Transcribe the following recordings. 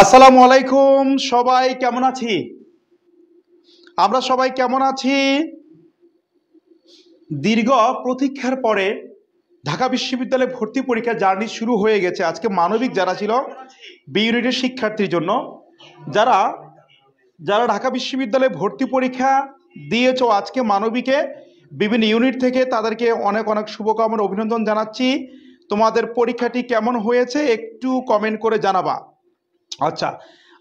আসসালামু আলাইকুম, সবাই কেমন আছি? আমরা সবাই কেমন আছি? দীর্ঘ প্রতীক্ষার পরে ঢাকা বিশ্ববিদ্যালয়ে ভর্তি পরীক্ষা জার্নি শুরু হয়ে গেছে। আজকে মানবিক যারা ছিল বি ইউনিটের শিক্ষার্থীর জন্য, যারা যারা ঢাকা বিশ্ববিদ্যালয়ে ভর্তি পরীক্ষা দিয়েছো আজকে মানবিকে বিভিন্ন ইউনিট থেকে, তাদেরকে অনেক অনেক শুভকামনা, অভিনন্দন জানাচ্ছি। তোমাদের পরীক্ষাটি কেমন হয়েছে একটু কমেন্ট করে জানাবা। আচ্ছা,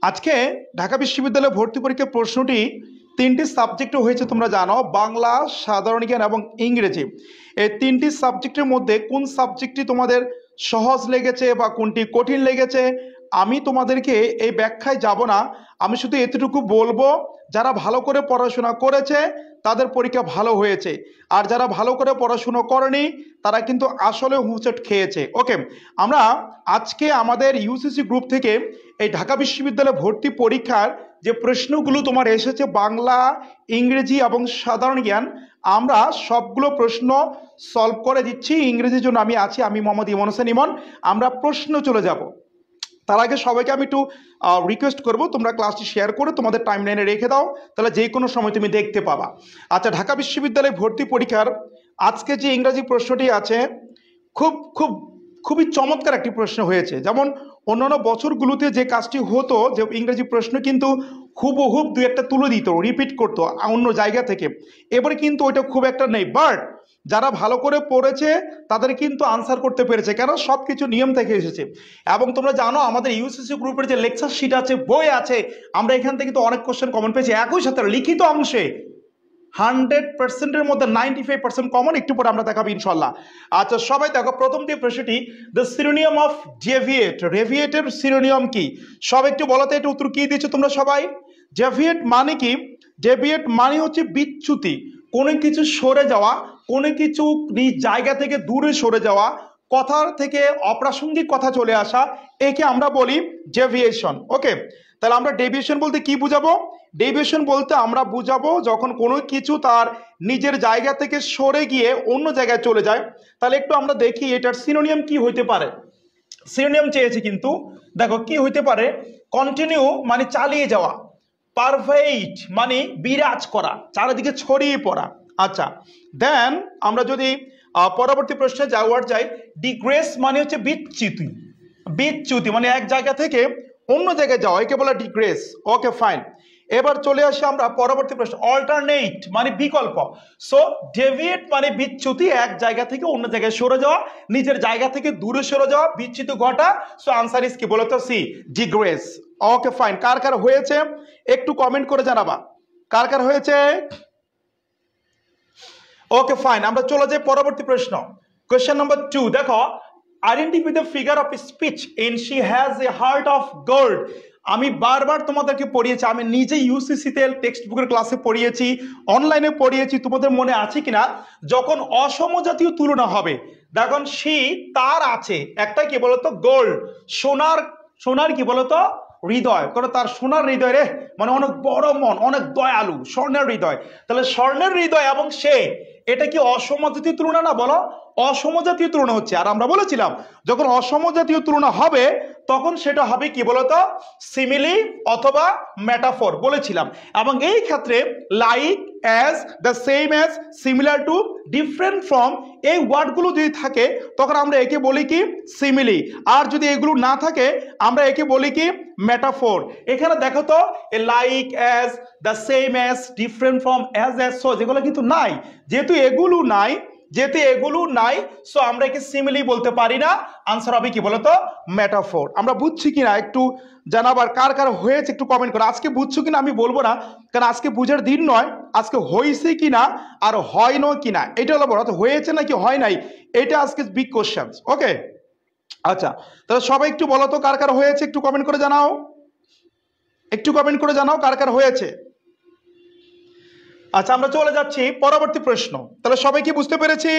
আজকে ঢাকা বিশ্ববিদ্যালয়ে ভর্তি পরীক্ষার প্রশ্নটি তিনটি সাবজেক্টে হয়েছে, তোমরা জানো, বাংলা, সাধারণ জ্ঞান এবং ইংরেজি। এই তিনটি সাবজেক্টের মধ্যে কোন সাবজেক্টটি তোমাদের সহজ লেগেছে বা কোনটি কঠিন লেগেছে আমি তোমাদেরকে এই ব্যাখ্যায় যাব না। আমি শুধু এতটুকু বলবো, যারা ভালো করে পড়াশোনা করেছে তাদের পরীক্ষা ভালো হয়েছে, আর যারা ভালো করে পড়াশুনো করেনি তারা কিন্তু আসলে হুঁচট খেয়েছে। ওকে, আমরা আজকে আমাদের ইউসিসি গ্রুপ থেকে এই ঢাকা বিশ্ববিদ্যালয়ে ভর্তি পরীক্ষার যে প্রশ্নগুলো তোমার এসেছে বাংলা, ইংরেজি এবং সাধারণ জ্ঞান, আমরা সবগুলো প্রশ্ন সলভ করে দিচ্ছি। ইংরেজির জন্য আমি আছি, আমি মোহাম্মদ ইমন হোসেন ইমন। আমরা প্রশ্ন চলে যাব। তার আগে সবাইকে আমি একটু রিকোয়েস্ট করব, তোমরা ক্লাসটি শেয়ার করে তোমাদের টাইম লাইনে রেখে দাও, তাহলে যে কোনো সময় তুমি দেখতে পাবা। আচ্ছা, ঢাকা বিশ্ববিদ্যালয়ে ভর্তি পরীক্ষার আজকে যে ইংরাজি প্রশ্নটি আছে, খুব খুব খুবই চমৎকার একটি প্রশ্ন হয়েছে। যেমন অন্যান্য বছরগুলোতে যে কাজটি হতো, যে ইংরেজি প্রশ্ন কিন্তু হুবহুব দুই একটা তুলে দিত, রিপিট করতো অন্য জায়গা থেকে, এবারে কিন্তু ওইটা খুব একটা নেই। বাট যারা ভালো করে পড়েছে তাদের কিন্তু আনসার করতে পেরেছে, কেন সব কিছু নিয়ম থেকে এসেছে। এবং তোমরা জানো আমাদের ইউসিসি গ্রুপের যে লেকচার শিট আছে, বই আছে, আমরা এখান থেকে তো অনেক কোশ্চেন কমন পেয়েছি। একই সাথে লিখিত অংশে 100%-এর মধ্যে 95% কমন, একটু পরে আমরা দেখাবো ইনশাল্লাহ। আচ্ছা সবাই দেখো, প্রথম যে প্রশ্নটি, দ্য সিনোনিয়াম অফ ডেভিয়েট, ডেভিয়েটের সিনোনিয়াম কি? সব একটু বলতে, এটা উত্তর কি দিচ্ছ তোমরা সবাই? ডেভিয়েট মানে কি? ডেভিয়েট মানে হচ্ছে বিচ্যুতি, কোনো কিছু সরে যাওয়া, কোনো কিছু নিজ জায়গা থেকে দূরে সরে যাওয়া, কথার থেকে অপ্রাসঙ্গিক কথা চলে আসা, একে আমরা বলি ডেভিয়েশন। ওকে, তাহলে আমরা ডেভিয়েশন বলতে কি বুঝাবো? ডেভিয়েশন বলতে আমরা বুঝাবো যখন কোনো কিছু তার নিজের জায়গা থেকে সরে গিয়ে অন্য জায়গায় চলে যায়। তাহলে একটু আমরা দেখি এটার সিনোনিয়াম কি হইতে পারে। সিনোনিয়াম চেয়েছি কিন্তু, দেখো কি হইতে পারে। কন্টিনিউ মানে চালিয়ে যাওয়া, পারভেইট মানে বিরাজ করা, চারিদিকে ছড়িয়ে পড়া। আচ্ছা, দেন আমরা যদি পরবর্তী প্রশ্নে যাই, ডিগ্রেস মানে হচ্ছে বিচ্যুতি, বিচ্যুতি মানে এক জায়গা থেকে অন্য জায়গায় যাওয়া, একে বলে ডিগ্রেস। ওকে ফাইন, এবার চলে আসি আমরা পরবর্তী প্রশ্ন। অল্টারনেট মানে বিকল্প। সো ডেভিয়েট মানে বিচ্যুতি, এক জায়গা থেকে অন্য জায়গায় সরে যাওয়া, নিজের জায়গা থেকে দূরে সরে যাওয়া, বিচ্যুতি ঘটা। সো আনসার ইজ কি বলতো? সি, ডিগ্রেস। ওকে ফাইন, কার কার হয়েছে একটু কমেন্ট করে জানাবা, কার কার হয়েছে। ওকে ফাইন, আমরা চলে যাই পরবর্তী প্রশ্ন। কোয়েশ্চেন নাম্বার 2 দেখো, identify the figure of speech in she has a heart of gold. আমি বারবার তোমাদেরকে পড়িয়েছি, আমি নিজে ইউসিসিতে টেক্সট বুকের ক্লাসে পড়িয়েছি, অনলাইনে পড়িয়েছি, তোমাদের মনে আছে কিনা? যখন অসমজাতীয় তুলনা হবে, দেখুন শি তার আছে একটা কি বলতো? গোল্ড, সোনার, সোনার কি বলতো? হৃদয়, কারণ তার সোনার হৃদয় রে, মানে অনেক বড় মন, অনেক দয়ালু, স্বর্ণের হৃদয়। তাহলে স্বর্ণের হৃদয় এবং সে, এটা কি অসমজাতীয় তুলনা না? বলো, অসমজাতীয় তুলনা হচ্ছে। আর আমরা বলেছিলাম যখন অসমজাতীয় তুলনা হবে তখন সেটা হবে কি বলতো? সিমিলি অথবা মেটাফর বলেছিলাম। এবং এই ক্ষেত্রে like, as, the same as, similar to, different from, এই ওয়ার্ডগুলো যদি থাকে তখন আমরা একে বলি কি? সিমিলি। আর যদি এগুলো না থাকে আমরা একে বলি কি? মেটাফর। এখানে দেখো তো, like, as, the same as, different from, as, so যেগুলো কিন্তু নাই। যেহেতু এগুলো নাই, সো আমরা একে সিমিলি বলতে পারি না। আনসার হবে কি বলতো? মেটাফর। আমরা বুঝছি কিনা একটু জানাবার, কার কার হয়েছে একটু কমেন্ট করো। আজকে বুঝছো কিনা আমি বলবো না, কারণ আজকে বুঝার দিন নয়, আজকে হয়েছে কিনা আর হয় না কিনা এটা হলো বড়, হয়েছে নাকি হয় নাই, এটা আজকে বিগ কোশ্চেন। ওকে, আচ্ছা তাহলে সবাই একটু বলো তো কার কার হয়েছে, একটু কমেন্ট করে জানাও, একটু কমেন্ট করে জানাও কার কার হয়েছে। আচ্ছা, আমরা চলে যাচ্ছি পরবর্তী প্রশ্ন। তাহলে সবাই কি বুঝতে পেরেছি?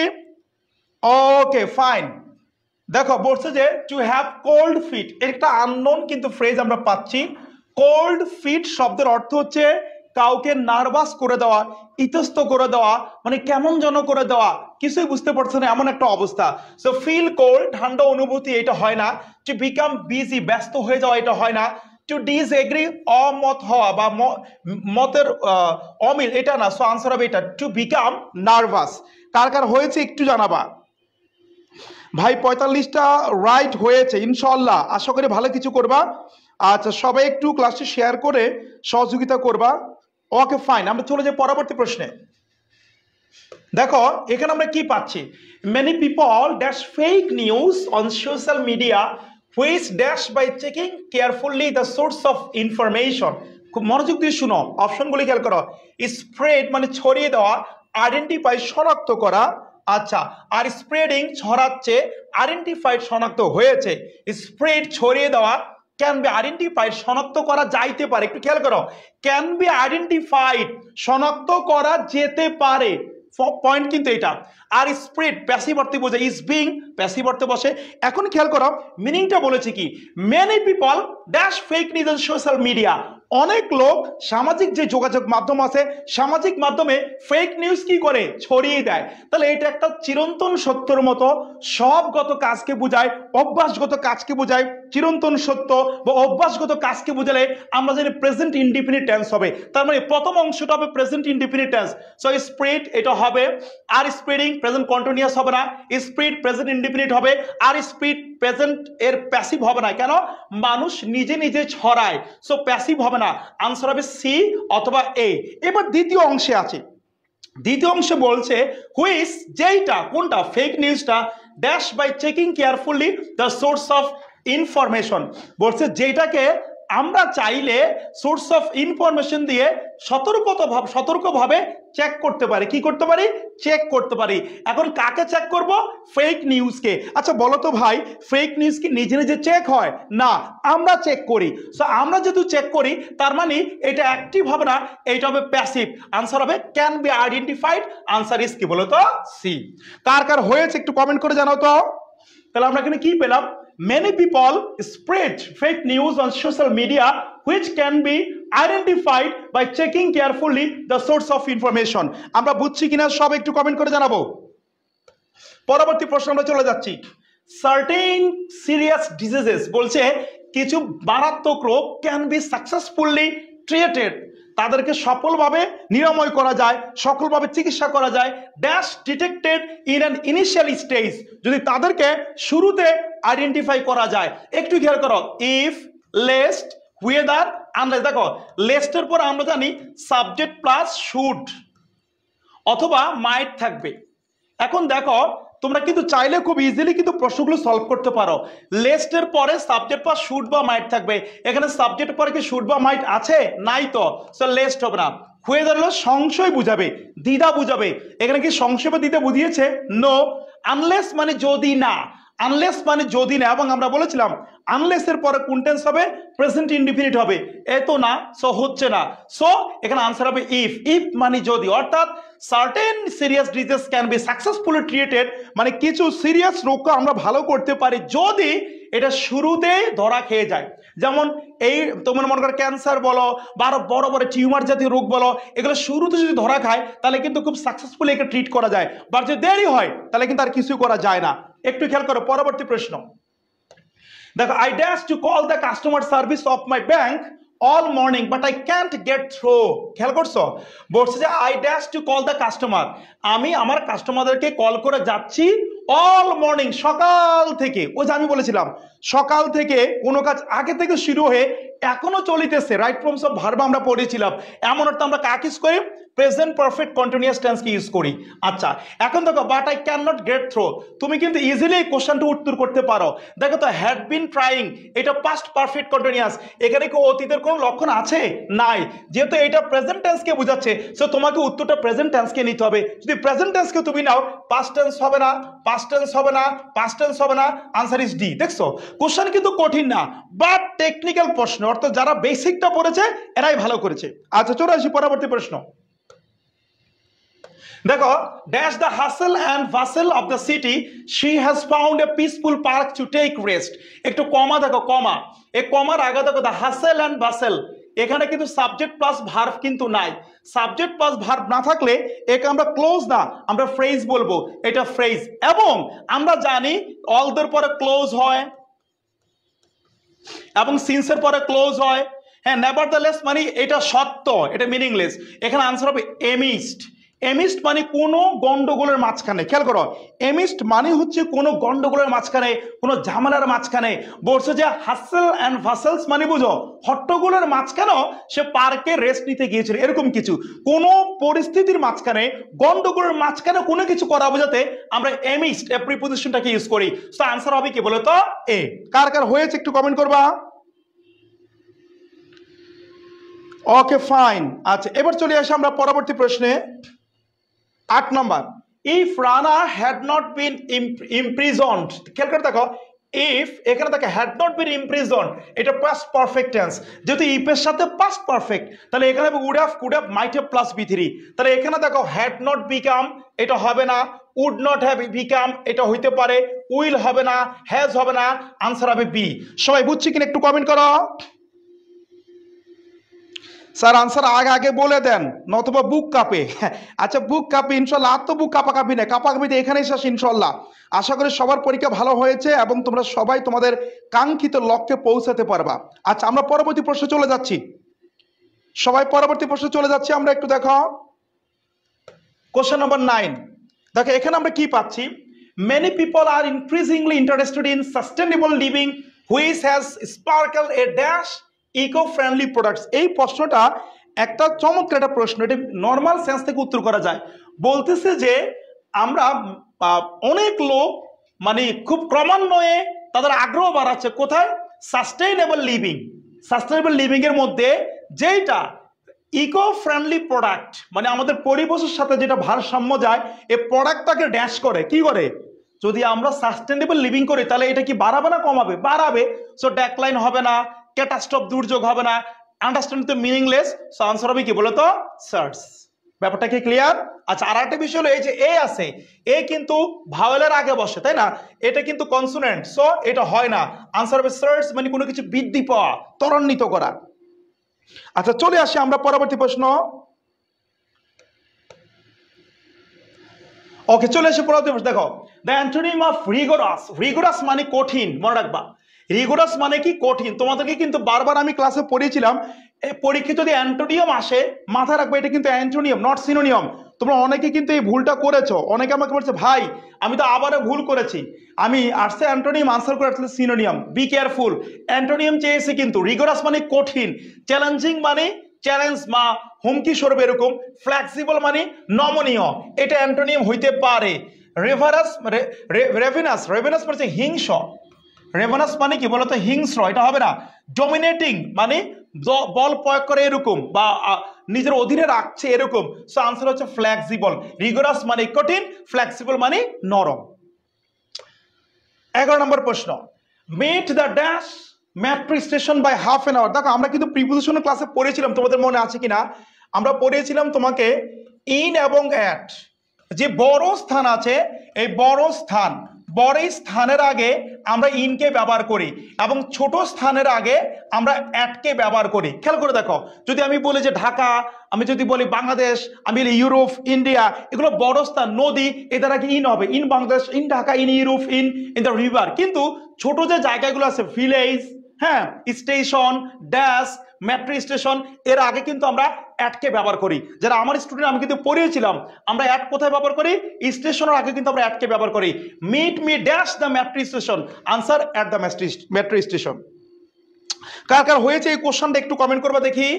ওকে ফাইন, দেখো বলছে যে টু হ্যাভ কোল্ড ফিট, একটা আননোন কিন্তু ফ্রেজ আমরা পাচ্ছি। কোল্ড ফিট শব্দের অর্থ হচ্ছে কাউকে নার্ভাস করে দেওয়া, ইতস্ত করে দেওয়া, মানে কেমন যেন করে দেওয়া, কিছুই বুঝতে পারছে না এমন একটা অবস্থা। সো ফিল কোল্ড, ঠান্ডা অনুভূতি, এটা হয় না। টু বিকাম বিজি, ব্যস্ত হয়ে যাওয়া, এটা হয় না। টু ডিসএগ্রি, অমত হওয়া বা মতের অমিল, এটা না। সো আনসার হবে এটা, টু বিকাম নার্ভাস। কার কার হয়েছে একটু জানাবা ভাই। 45টা রাইট হয়েছে, ইনশাআল্লাহ আশা করি ভালো কিছু করবা। আচ্ছা, সবাই একটু ক্লাসটি শেয়ার করে সহযোগিতা করবা। ওকে ফাইন, আমরা চলে যাই পরবর্তী প্রশ্নে। দেখো এখানে আমরা কি পাচ্ছি, many people dash fake news on social media which dash by checking carefully the source of information. খুব মনোযোগ দিয়ে শুনো, অপশনগুলি খেয়াল করো। স্প্রেড মানে ছড়িয়ে দেওয়া, আইডেন্টিফাই শনাক্ত করা, আচ্ছা, আর স্প্রেডিং ছড়াচ্ছে, আইডেন্টিফাইড শনাক্ত হয়েছে। স্প্রেড ছড়িয়ে দেওয়া, ক্যান বি আইডেন্টিফাইড শনাক্ত করা যাইতে পারে, একটু খেয়াল করো, ক্যান বি আইডেন্টিফাইড শনাক্ত করা যেতে পারে, পয়েন্ট কিন্তু এটা। আর স্প্রেড প্যাসিভ অর্থে বোঝায়, ইজ বিং প্যাসিভ অর্থে বসে। এখন খেয়াল করো মিনিংটা বলেছে কি, many people dash fake news on social media, অনেক লোক সামাজিক যে যোগাযোগ মাধ্যম আছে সামাজিক মাধ্যমে ফেক নিউজ কি করে, ছড়িয়ে দেয়। তাহলে এটা একটা চিরন্তন সত্যর মতো, সবগত কাজকে বোঝায়, অভ্যাসগত কাজকে বোঝায়। চিরন্তন সত্য বা অভ্যাসগত কাজকে বোঝালে আমরা জানি প্রেজেন্ট ইনডিফিনিট টেন্স হবে, তার মানে প্রথম অংশটা হবে present indefinite tense. So spread এটা হবে, আর স্প্রেডিং প্রেজেন্ট কন্টিনিউয়াস হবে না, স্প্রেড প্রেজেন্ট ইনডিফিনিট হবে, আর স্প্রেড প্রেজেন্ট এর প্যাসিভ হবে না, কেন, মানুষ নিজে নিজে ছড়ায়, সো প্যাসিভ হবে না। আনসার হবে সি অথবা এ। এবার দ্বিতীয় অংশে আছে, দ্বিতীয় অংশে বলছে হুইচ, যেইটা, কোনটা, ফেক নিউজটা, dash by checking carefully the source of information, বলছে যেটাকে আমরা চাইলে সোর্স অফ ইনফরমেশন দিয়ে সতর্কভাবে চেক করতে পারি, কি করতে পারি, চেক করতে পারি। এখন কাকে চেক করব, ফেক নিউজকে। আচ্ছা বলো তো ভাই, ফেক নিউজ কি নিজে নিজে চেক হয় না, আমরা চেক করি। সো আমরা যেহেতু চেক করি তার মানে এটা অ্যাক্টিভ হবে না, এটা হবে প্যাসিভ। আনসার হবে can be identified. Answer is কি বলো তো, সি। কার কার হয়েছে একটু কমেন্ট করে জানাও তো। তাহলে আমরা এখানে কি পেলাম, many people spread fake news on social media which can be identified by checking carefully the source of information. আমরা বুঝছি কিনা সব একটু কমেন্ট করে জানাবো। পরবর্তী প্রশ্ন আমরা চলে যাচ্ছি। certain serious diseases, বলছে কিছু মারাত্মক রোগ can be successfully treated, তাদেরকে সফলভাবে নিরাময় করা যায়, সফলভাবে চিকিৎসা করা যায়, dash detected in an initial stage, যদি তাদেরকে শুরুতে আইডেন্টিফাই করা যায়। একটু খেয়াল করো, ইফ, লেস্ট, হুয়েদার, আনলেস। দেখো লেস্টের পর আমরা জানি সাবজেক্ট প্লাস শুড অথবা মাইট থাকবে। এখন দেখো তোমরা কিন্তু চাইলে খুব ইজিলি কিন্তু প্রশ্নগুলো সলভ করতে পারো। লেস্টের পরে সাবজেক্ট বা শুড বা মাইট থাকবে, এখানে সাবজেক্টের পরে কি শুড বা মাইট আছে, নাই, তো সো লেস্ট হবে না। হুয়েদার হলো সংশয় বুঝাবে, দ্বিধা বুঝাবে, এখানে কি সংশয় বা দ্বিধা বুঝিয়েছে, নো। আনলেস মানে যদি না, আনলেস মানে যদি না, এবং আমরা বলেছিলাম আনলেস এর পরে কোন টেন্স হবে, প্রেজেন্ট ইনডিফিনিট হবে, এত না, সো হচ্ছে না। সো এখানে আনসার হবে ইফ, ইফ মানে যদি, অর্থাৎ certain serious disease can be successfully treated, মানে কিছু সিরিয়াস রোগকে আমরা ভালো করতে পারি যদি এটা শুরুতেই ধরা খেয়ে যায়। যেমন এই তোমার মনে করো ক্যান্সার বলো বা আরো বড় বড় টিউমার জাতীয় রোগ বলো, এগুলো শুরুতে যদি ধরা খায় তাহলে কিন্তু খুব সাকসেসফুলি একে ট্রিট করা যায়, বা যদি দেরি হয় তাহলে কিন্তু আর কিছু করা যায় না। একটু খেয়াল করো পরবর্তী প্রশ্ন। দেখো, I dash to call the customer service of my bank all morning but I can't gate through. খেয়াল করছো, বলছে যে I dash to call the customer, আমি আমার কাস্টমারদেরকে কল করে যাচ্ছি অল মর্নিং, সকাল থেকে। ওই যে আমি বলেছিলাম সকাল থেকে কোনো কাজ আগে থেকে শুরু হয়ে এখনো চলিতেছে, রাইট ফর্মস অফ ভার্ব আমরা পড়েছিলাম, এমন অর্থ আমরা কাকে ইউজ করি, প্রেজেন্ট পারফেক্ট কন্টিনিউয়াস টেন্সকে ইউজ করি। আচ্ছা এখন দেখো, but I can not get through, তুমি কিন্তু ইজিলি এই কোশ্চেনটা উত্তর করতে পারো। দেখো তো, হ্যাড বিন ট্রাইং, এটা পাস্ট পারফেক্ট কন্টিনিউয়াস, এখানে কি অতীতের কোনো লক্ষণ আছে, নাই, যেহেতু এটা প্রেজেন্ট টেন্সকে বোঝাচ্ছে, সো তোমাকে উত্তরটা প্রেজেন্ট টেন্সকে নিতে হবে। যদি প্রেজেন্ট টেন্সকে তুমি নাও, পাস্ট টেন্স হবে না, পাস্ট টেন্স হবে না, পাস্ট টেন্স হবে না, আনসার ইজ ডি। দেখছো কোশ্চেন কিন্তু কঠিন না, বাট টেকনিক্যাল প্রশ্ন, অর্থাৎ যারা বেসিকটা পড়েছে এরাই ভালো করেছে। আচ্ছা চলে আসি পরবর্তী প্রশ্ন। দেখো, dash the hustle and bustle of the city she has found a peaceful park to take rest. একটু কমা দেখো, কমা, এই কমার আগে দেখো দ্য হাসেল অ্যান্ড ভাসেল, এখানে কিন্তু সাবজেক্ট প্লাস ভার্ব কিন্তু নাই। সাবজেক্ট প্লাস ভার্ব না থাকলে একে আমরা ক্লোজ না, আমরা ফ্রেজ বলবো, এটা ফ্রেজ। এবং আমরা জানি অলদের পরে ক্লোজ হয় এবং সিন্সের পরে ক্লোজ হয়। হ্যাঁ, নেভারদালেস মানে এটা সত্য, এটা মিনিংলেস। এখানে আনসার হবে এমিস্ট। এমিস্ট মানে কোনো গন্ডগোলের মাঝখানে, খেয়াল করো, এমিস্ট মানে হচ্ছে কোনো গন্ডগোলের মাঝখানে, কোনো ঝামেলার মাঝখানে। বলছে যে হাসেল অ্যান্ড ভাসেলস মানে বুঝো হট্টগোলের মাঝখানেও সে পার্কে রেস্ট নিতে গিয়েছিল, এরকম কিছু। কোনো পরিস্থিতির মাঝখানে, গন্ডগোলের মাঝখানে কোনো কিছু করা বোঝাতে আমরা এমিস্ট এ প্রিপোজিশনটাকে ইউজ করি। তো আনসার হবে কি বলো তো? এ। কার কার হয়েছে একটু কমেন্ট করবা। Okay fine. আচ্ছা, এবার চলে আসি আমরা পরবর্তী প্রশ্নে। 8 নম্বর, if Rana had not been imprisoned. খেয়াল করে দেখো, ইফ এখানে দেখো হ্যাড নট বিন ইমপ্রিজনড, এটা পাস্ট পারফেক্ট টেন্স। যেহেতু ইফ এর সাথে পাস্ট পারফেক্ট, তাহলে এখানে would have, could have, might have plus বি3। তাহলে এখানে দেখো হ্যাড নট বিকাম, এটা হবে না। উড নট হ্যাভ বিকাম, এটা হইতে পারে। উইল হবে না, হ্যাজ হবে না, আনসার হবে বি। সবাই বুঝছি কিনা একটু কমেন্ট করো। স্যার আনসার আগে আগে বলে দেন, নতুবা বুক কাঁপে। আচ্ছা, বুক কাঁপে ইনশাল্লাহ, আর তো বুক কাঁপাকাঁপি না, কাঁপাকাঁপিতে এখানেই শেষ ইনশাল্লাহ। আশা করি সবার পরীক্ষা ভালো হয়েছে এবং তোমরা সবাই তোমাদের কাঙ্ক্ষিত লক্ষ্যে পৌঁছাতে পারবা। আচ্ছা, আমরা পরবর্তী প্রশ্নে চলে যাচ্ছি। সবাই পরবর্তী প্রশ্নে চলে যাচ্ছি আমরা। একটু দেখো কোশ্চেন নাম্বার 9। দেখো এখানে আমরা কি পাচ্ছি, many people are increasingly interested in sustainable living which has sparkle a dash eco friendly products. এই প্রশ্নটা একটা চমৎকার একটা প্রশ্ন, এটা নর্মাল সেন্স থেকে উত্তর করা যায়। বলতেছে যে আমরা অনেক লোক মানে খুব ক্রমান্বয়ে তাদের আগ্রহ বাড়াচ্ছে কোথায়, সাস্টেইনেবল লিভিং। সাস্টেইনেবল লিভিং এর মধ্যে যেটা ইকো ফ্রেন্ডলি প্রোডাক্ট, মানে আমাদের পরিবেশের সাথে যেটা ভারসাম্য যায়, এই প্রোডাক্টটাকে ড্যাশ করে, কি করে, যদি আমরা সাস্টেনেবল লিভিং করি তাহলে এটা কি বাড়াবে না কমাবে? বাড়াবে। সো ডেক্লাইন হবে না, ক্যাটাস্ট্রফ দুর্যোগ হবে না। আন্ডারস্ট্যান্ড তো মিনিংলেস। সো আনসার হবে কি বলো তো? সার্চ। ব্যাপারটা কি ক্লিয়ার? আচ্ছা, আর একটা বিষয় হলো এই যে এ আছে, এ কিন্তু ভাওয়েলের আগে বসে, তাই না? এটা কিন্তু কনসোনেন্ট, সো এটা হয় না। আনসার হবে সার্চ, মানে কোনো কিছু বৃদ্ধি পাওয়া, ত্বরান্বিত করা। আচ্ছা, চলে আসি আমরা পরবর্তী প্রশ্ন। ওকে, চলে আসি পরবর্তী প্রশ্ন। দেখো, the antonym of rigorous. Rigorous মানে কঠিন, মনে রাখবা। রিগোরাস মানে কি? কঠিন। তোমাদেরকে কিন্তু বারবার আমি ক্লাসে পড়িয়েছিলাম, পরীক্ষা যদি অ্যান্টোনিয়াম আসে মাথায় রাখবে এটা কিন্তু অ্যান্টোনিয়াম, নট সিনোনিয়াম। তোমরা অনেকে কিন্তু এই ভুলটা করেছো। অনেকে আমাকে বলছে ভাই আমি তো আবারও ভুল করেছি, আমি আর্টসে অ্যান্টোনিয়াম আনসার করে আসলে সিনোনিয়াম। বি কেয়ারফুল, অ্যান্টোনিয়াম চেয়েছে কিন্তু। রিগোরাস মানে কঠিন, চ্যালেঞ্জিং মানে চ্যালেঞ্জ বা হুমকি স্বরূপ এরকম, ফ্লেক্সিবল মানে নমনীয়, এটা অ্যান্টোনিয়াম হইতে পারে। রেভারাস, রেভিনাস, রেভিনাস মানে হিংস্র। রেভানাস মানে কি বলতো? হিংস্র, এটা হবে না। ডমিনেটিং মানে বল প্রয়োগ করে এরকম, বা নিজের অধীনে রাখছে এরকম। সো আনসার হচ্ছে ফ্লেক্সিবল। রিগোরাস মানে কঠিন, ফ্লেক্সিবল মানে নরম। 11 নম্বর প্রশ্ন, met the dash metro station by half an hour. দেখো আমরা কিন্তু প্রিপোজিশনের ক্লাসে পড়েছিলাম, তোমাদের মনে আছে কিনা? আমরা পড়েছিলাম তোমাকে ইন এবং অ্যাট, যে বড় স্থান আছে, এই বড় স্থান, বড় স্থানের আগে আমরা ইনকে ব্যবহার করি এবং ছোট স্থানের আগে আমরা অ্যাটকে ব্যবহার করি। খেয়াল করে দেখো, যদি আমি বলি যে ঢাকা, আমি যদি বলি বাংলাদেশ, আমি বলি ইউরোপ, ইন্ডিয়া, এগুলো বড় স্থান, নদী, এদের আগে ইন হবে। In Bangladesh, in Dhaka, in Europe, in the river. কিন্তু ছোট যে জায়গাগুলো আছে, ভিলেজ, হ্যাঁ, স্টেশন, ড্যাশ, মেট্রো স্টেশন, এর আগে কিন্তু আমরা অ্যাটকে ব্যবহার করি। যারা আমার স্টুডেন্ট, আমি কিন্তু পড়িয়েছিলাম আমরা অ্যাট কোথায় ব্যবহার করি, স্টেশনের আগে কিন্তু আমরা অ্যাটকে ব্যবহার করি। Meet me dash the metro station, answer at the metro station. কার কার হয়েছে এই কোশ্চেনটা একটু কমেন্ট করবা দেখি।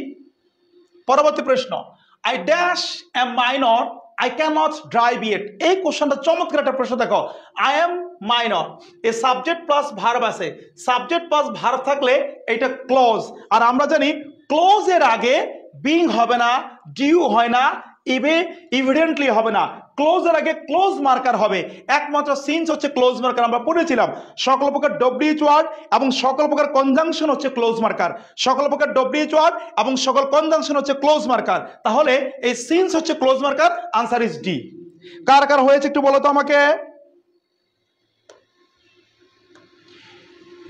পরবর্তী প্রশ্ন, I dash a minor, I can not drive it. এই কোশ্চেনটা চমৎকার একটা প্রশ্ন। দেখো, I am minor, a subject plus verb আছে। সাবজেক্ট প্লাস ভার্ব থাকলে এটা ক্লোজ, আর আমরা জানি ক্লোজ এর আগে বিং হবে না, ডিউ হয় না, ইভিডেন্টলি হবে না। ক্লোজ এর আগে ক্লোজ মার্কার হবে, একমাত্র সিন্স হচ্ছে ক্লোজ মার্কার। আমরা পড়েছিলাম সকল প্রকার ডব্লিউএইচ ওয়ার্ড এবং সকল প্রকার কনজাংশন হচ্ছে ক্লোজ মার্কার। সকল প্রকার ডব্লিউএইচ ওয়ার্ড এবং সকল কনজাংশন হচ্ছে ক্লোজ মার্কার। তাহলে এই সিন্স হচ্ছে clause marker, answer is D. কার কার হয়েছে একটু বলো তো আমাকে।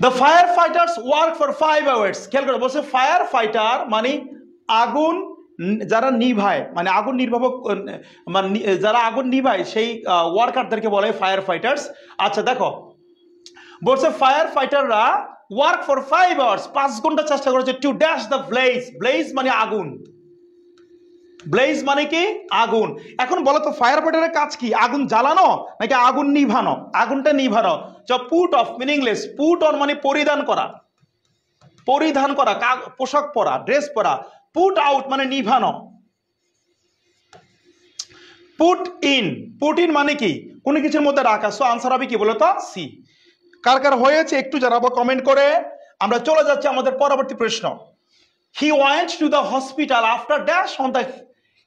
The fire fighters work for 5 hours. খেয়াল করে বলছে ফায়ার ফাইটার মানে আগুন যারা নিভায়, মানে আগুন নির্বাপক, মানে যারা আগুন নিভায় সেই ওয়ার্কারদেরকে বলে ফায়ার ফাইটার্স। আচ্ছা দেখো বলছে ফায়ার ফাইটাররা ওয়ার্ক ফর 5 আওয়ার্স, 5 ঘন্টা চেষ্টা করেছে to dash the blaze. Blaze মানে আগুন, ব্লেজ মানে কি আগুন। এখন বলো তো ফায়ার ফাইটারের কাজ কি? আগুন জ্বালানো নাকি আগুন নিভানো? আগুনটা নিভানো। Put off meaningless, put on মানে পরিধান করা, পরিধান করা, পোশাক পরা, ড্রেস পরা। পুট আউট মানে নিভানো। পুট ইন, পুট ইন মানে কি কোনো কিছুর মধ্যে রাখা। সো আনসার হবে কি বলো তো সি। কার কার হয়েছে একটু জানাবো কমেন্ট করে। আমরা চলে যাচ্ছি আমাদের পরবর্তী প্রশ্ন। He went to the hospital after dash on the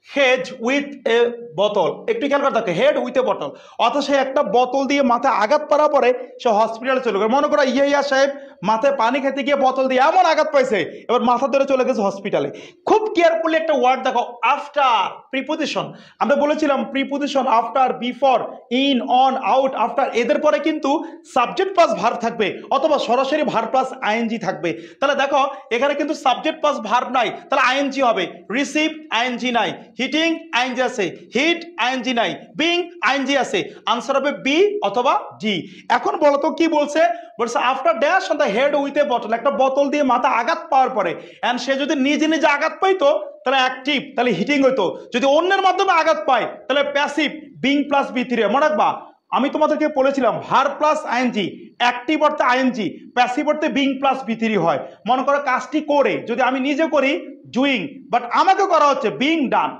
head with a বোতল। একটু খেয়াল করে দেখো, হেড উইথ এ বোতল, অর্থাৎ সে একটা বোতল দিয়ে মাথায় আঘাত পাওয়ার পরে সে হসপিটালে চলে গেল। মনে করো ইয়া সাহেব মাথায় পানি খেতে গিয়ে বোতল দিয়ে এমন আঘাত পাইছে, এবার মাথা ধরে চলে গেছে হসপিটালে। খুব কেয়ারফুলি একটা ওয়ার্ড দেখো, আফটার প্রিপোজিশন। আমরা বলেছিলাম preposition after, before, in, on, out, after এদের পরে কিন্তু সাবজেক্ট প্লাস ভার্ব থাকবে অথবা সরাসরি ভার্ব প্লাস আইএনজি থাকবে। তাহলে দেখো এখানে কিন্তু সাবজেক্ট প্লাস ভার্ব নাই, তাহলে আইএনজি হবে। রিসিভ আইএনজি নাই, হিটিং আইএনজি আছে, হিট আইএনজি নাই, বিং আইএনজি আছে। আনসার হবে বি অথবা ডি। এখন বলো তো কি বলছে? বলছে after dash on the head with a bottle, একটা বোতল দিয়ে মাথা আঘাত পাওয়ার পরে। এন্ড সে যদি নিজে নিজে আঘাত পাইতো তাহলে অ্যাক্টিভ, তাহলে হিটিং হইতো। যদি অন্যের মাধ্যমে আঘাত পায় তাহলে passive, being plus B three. মনে রাখবা আমি তোমাদেরকে বলেছিলাম ভার্ব প্লাস আইএনজি, অ্যাক্টিভ অর্থে আইএনজি, প্যাসিভ অর্থে বিং প্লাস বি থ্রি হয়। মনে করো কাজটি করে, যদি আমি নিজে করি ডুইং, বাট আমাকে করা হচ্ছে বিং ডান।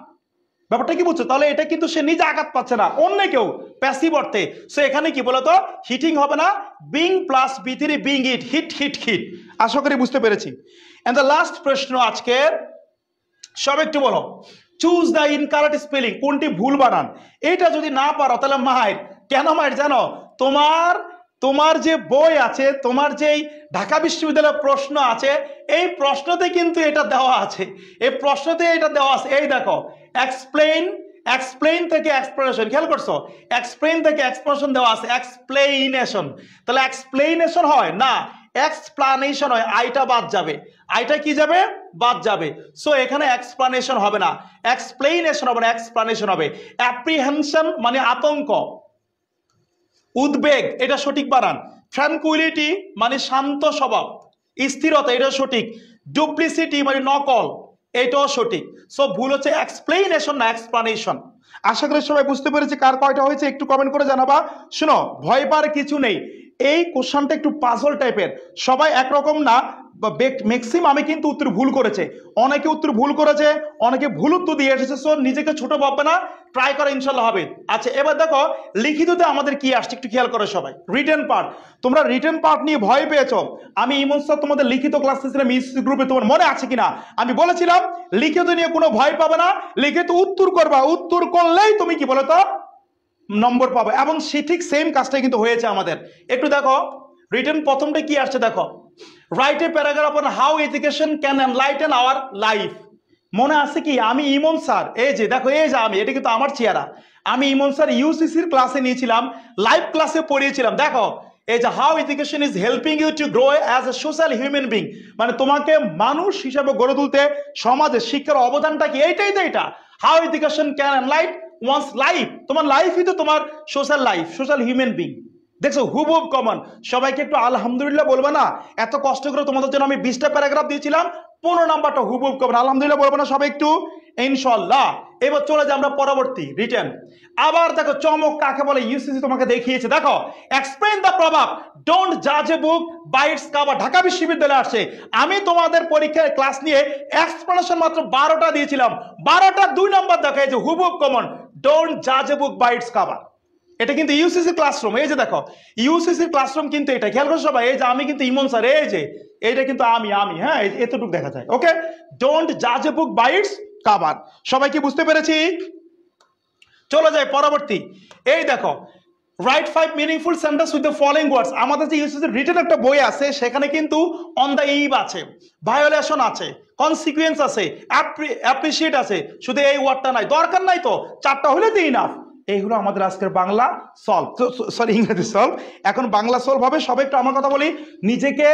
ব্যাপারটা কি বুঝছো? তাহলে এটা কিন্তু সে নিজে আঘাত পাচ্ছে না, অন্য কেউ, প্যাসিভ অর্থে। সো এখানে কি বলতো হিটিং হবে না, being plus B three, being it, hit hit hit. আশা করি বুঝতে পেরেছি। এন্ড দ্য লাস্ট প্রশ্ন আজকের, সব একটু বলো চুজ দ্য ইনকারেক্ট স্পেলিং, কোনটি ভুল বানান। এটা যদি না পারো তাহলে মায়ের, কেন মায়ের জানো? তোমার যে বই আছে, তোমার যেই ঢাকা বিশ্ববিদ্যালয়ের প্রশ্ন আছে, এই প্রশ্নতে কিন্তু এটা দেওয়া আছে, এই প্রশ্নতে এটা দেওয়া আছে। এই দেখো এক্সপ্লেইন, এক্সপ্লেইন থেকে এক্সপ্লেনেশন, খেয়াল করছো? এক্সপ্লেইন থেকে এক্সপ্লেনেশন দেওয়া আছে, এক্সপ্লেইনেশন। তাহলে এক্সপ্লেইনেশন হয় না, এক্সপ্লানেশন হয়। আইটা বাদ যাবে, আইটা কি যাবে? বাদ যাবে। সো এখানে এক্সপ্লানেশন হবে না, এক্সপ্লেইনেশন হবে না, এক্সপ্লানেশন হবে। অ্যাপ্রিহেনশন মানে আতঙ্ক, উদ্বেগ, এটা সঠিক বানান। ট্রানকুইলিটি মানে শান্ত স্বভাব, স্থিরতা, এটা সঠিক। ডুপ্লিসিটি মানে নকল, এটাও সঠিক। সো ভুল হচ্ছে এক্সপ্লেইনেশন না এক্সপ্লানেশন। আশা করি সবাই বুঝতে পেরেছি। কার কয়টা হয়েছে একটু কমেন্ট করে জানাবা। শুনো, ভয় পাওয়ার কিছু নেই। এই কোশ্চেনটা একটু পাজল টাইপের, সবাই একরকম না, ম্যাক্সিমামে কিন্তু উত্তর ভুল করেছে। অনেকে উত্তর ভুল করেছে, অনেকে ভুল উত্তর দিয়ে এসেছে। সো নিজেকে ছোট ভাববে না, ট্রাই করে ইনশাল্লাহ হবে। আচ্ছা এবার দেখো লিখিততে আমাদের কি আসছে একটু খেয়াল করো সবাই। রিটেন পার্ট, তোমরা রিটেন পার্ট নিয়ে ভয় পেয়েছো। আমি ইমন স্যার তোমাদের লিখিত ক্লাস নিয়েছিলাম গ্রুপে, তোমার মনে আছে কিনা? আমি বলেছিলাম লিখিত নিয়ে কোনো ভয় পাবে না, লিখিত উত্তর করবা, উত্তর করলেই তুমি কি বলো তো নম্বর পাবে। এবং সে ঠিক সেম কাজটাই কিন্তু হয়েছে আমাদের। একটু দেখো রিটেন প্রথমটা কি আসছে দেখো, write a paragraph on how education can enlighten our life. মনে আছে কি? আমি ইমন স্যার, এই যে দেখো, এই যে আমি, এটা কিন্তু আমার চেহারা। আমি ইমন স্যার ইউসিসির ক্লাসে নিয়েছিলাম, লাইভ ক্লাসে পড়িয়েছিলাম। দেখো এই যে how education is helping you to grow as a social human being, মানে তোমাকে মানুষ হিসাবে গড়ে তুলতে সমাজে শিক্ষার অবদানটা কি, এইটাই তো এটা। How education can enlight once life, তোমার লাইফই তো তোমার social life, social human being. দেখছো হুবহুব কমন। সবাইকে একটু আলহামদুলিল্লাহ বলবে না? এত কষ্ট করে তোমাদের জন্য আমি 20টা প্যারাগ্রাফ দিয়েছিলাম, 15 নাম্বারটা হুবহুব কমন। আলহামদুলিল্লাহ বলবে না সবাই একটু? ইনশাআল্লাহ। এবার চলে যাই আমরা পরবর্তী রিটেন। আবার দেখো চমক কাকে বলে, ইউসিসি তোমাকে দেখিয়েছে। দেখো এক্সপ্লেইন দ্য প্রভাব, ডোন্ট জাজ a book by its cover. Dhaka বিশ্ববিদ্যালয়ে আসছে। আমি তোমাদের পরীক্ষার ক্লাস নিয়ে এক্সপ্লেনেশন মাত্র 12টা দিয়েছিলাম, 12টা 2 নাম্বার দেখা, এই যে হুবহুব কমন, ডোন্ট জাজ a book by its cover. এটা কিন্তু ইউসিসি ক্লাসরুম। এই যে দেখো ইউসিসি ক্লাসরুম কিন্তু এটা, খেয়াল করো সবাই। এই যে আমি কিন্তু ইমন স্যার, এই যে এইটা কিন্তু আমি, হ্যাঁ এতটুকু দেখা যায়। ওকে, ডোন্ট জাজ a book by its cover. সবাই কি বুঝতে পেরেছি? চলে যায় পরবর্তী। এই দেখো right 5 meaningful sentence with the following ওয়ার্ডস। আমাদের যে ইউসিসি রিটেন একটা বই আছে, সেখানে কিন্তু অন দ্য ইভ আছে, ভায়োলেশন আছে, কনসিকুয়েন্স আছে, অ্যাপ্রিশিয়েট আছে। শুধু এই ওয়ার্ডটা নাই, দরকার নাই তো, 4টা হলে তো ইনাফ। এই হলো আমাদের আজকের বাংলা সলভ, সরি ইংরেজি সলভ। এখন বাংলা সলভ হবে। সবাই একটু আমার কথা বলি, নিজেকে